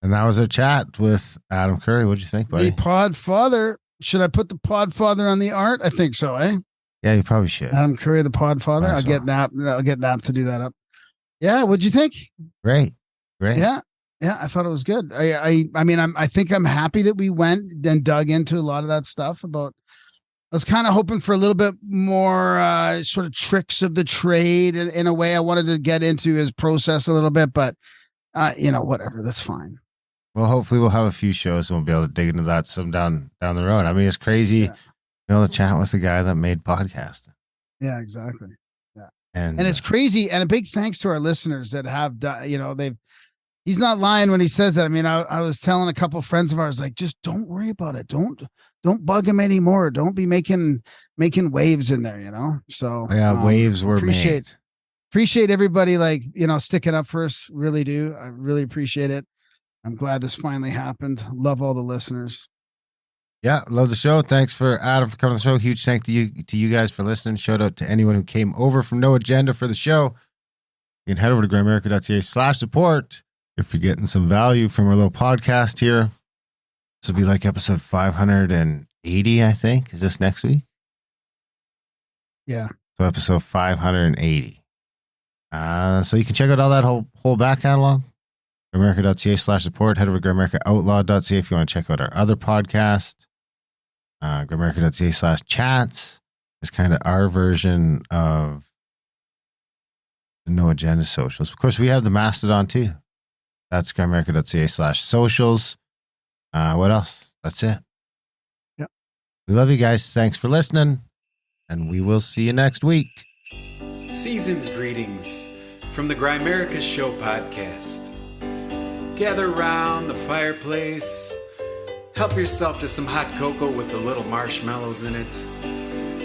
And that was our chat with Adam Curry. What'd you think, buddy? The Podfather. Should I put the Podfather on the art? I think so, eh? Yeah, you probably should. Adam Curry, the Podfather. I'll get Nap to do that up. Yeah, what'd you think? Great. Yeah, I thought it was good. I think I'm happy that we went and dug into a lot of that stuff about. I was kind of hoping for a little bit more sort of tricks of the trade in a way. I wanted to get into his process a little bit, but whatever. That's fine. Well, hopefully we'll have a few shows and we'll be able to dig into that some down the road. I mean, it's crazy, to chat with the guy that made podcasting. Yeah, exactly. Yeah, and it's crazy. And a big thanks to our listeners that have, he's not lying when he says that. I mean, I was telling a couple of friends of ours, like, just don't worry about it. Don't bug him anymore. Don't be making waves in there, So waves were made. Appreciate everybody, sticking up for us. Really do. I really appreciate it. I'm glad this finally happened. Love all the listeners. Yeah, love the show. Thanks for Adam for coming on the show. Huge thank to you guys for listening. Shout out to anyone who came over from No Agenda for the show. You can head over to grimerica.ca/support if you're getting some value from our little podcast here. This will be like episode 580, I think. Is this next week? Yeah. So episode 580. So you can check out all that whole back catalog. Grimerica.ca/support. Head over to GrimericaOutlaw.ca if you want to check out our other podcast. Grimerica.ca/chats is kind of our version of the No Agenda socials. Of course, we have the Mastodon too. That's Grimerica.ca/socials. What else? That's it. Yep. We love you guys. Thanks for listening. And we will see you next week. Season's greetings from the Grimerica Show podcast. Gather round the fireplace. Help yourself to some hot cocoa with a little marshmallows in it.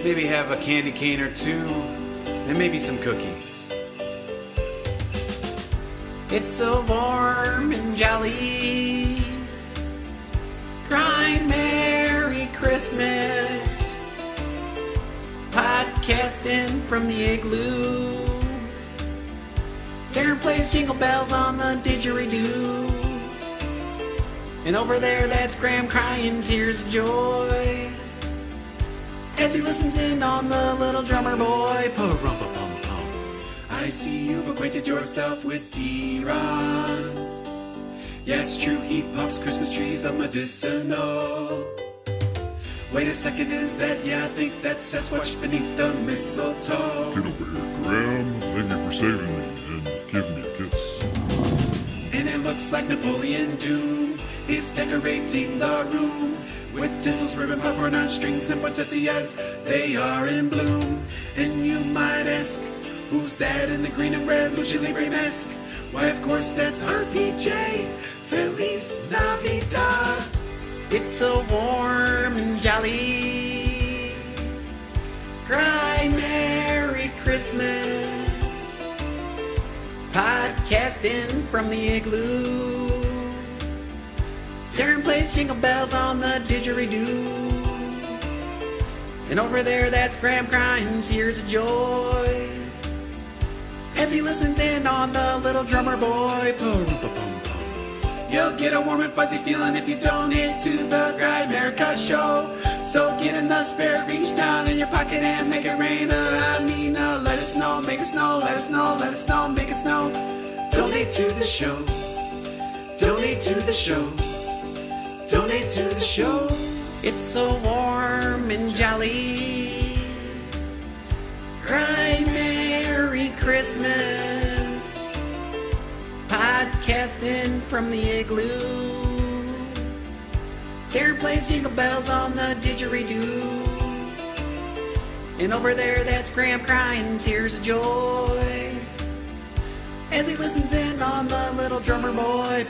Maybe have a candy cane or two, and maybe some cookies. It's so warm and jolly. Cry Merry Christmas. Podcasting from the igloo. Darren plays jingle bells on the didgeridoo. And over there, that's Graham crying tears of joy as he listens in on the little drummer boy. Pa-rum-pa-pum-pum. I see you've acquainted yourself with D-Ron. Yeah, it's true, he pops Christmas trees up medicinal. Wait a second, is that? Yeah, I think that's Sasquatch beneath the mistletoe. Get over here, Graham. Thank you for saving me and give me a kiss. And it looks like Napoleon Doom is decorating the room with tinsels, ribbon, popcorn on strings, and poinsettias. They are in bloom. And you might ask, who's that in the green and red Lucha Libre mask? Why, of course, that's RPJ. Feliz Navidad. It's so warm and jolly. Cry Merry Christmas. Podcasting from the igloo. Darren plays jingle bells on the didgeridoo. And over there, that's Graham crying tears of joy as he listens in on the little drummer boy. You'll get a warm and fuzzy feeling if you donate to the Grimerica Show. So get in the spirit, reach down in your pocket and make it rain. Let it snow, make it snow, let it snow, let it snow, make it snow. Donate to the show. Donate to the show. Donate to the show. It's so warm and jolly. Cry Merry Christmas. Podcasting from the igloo. Darren plays jingle bells on the didgeridoo. And over there, that's Graham crying tears of joy as he listens in on the little drummer boy.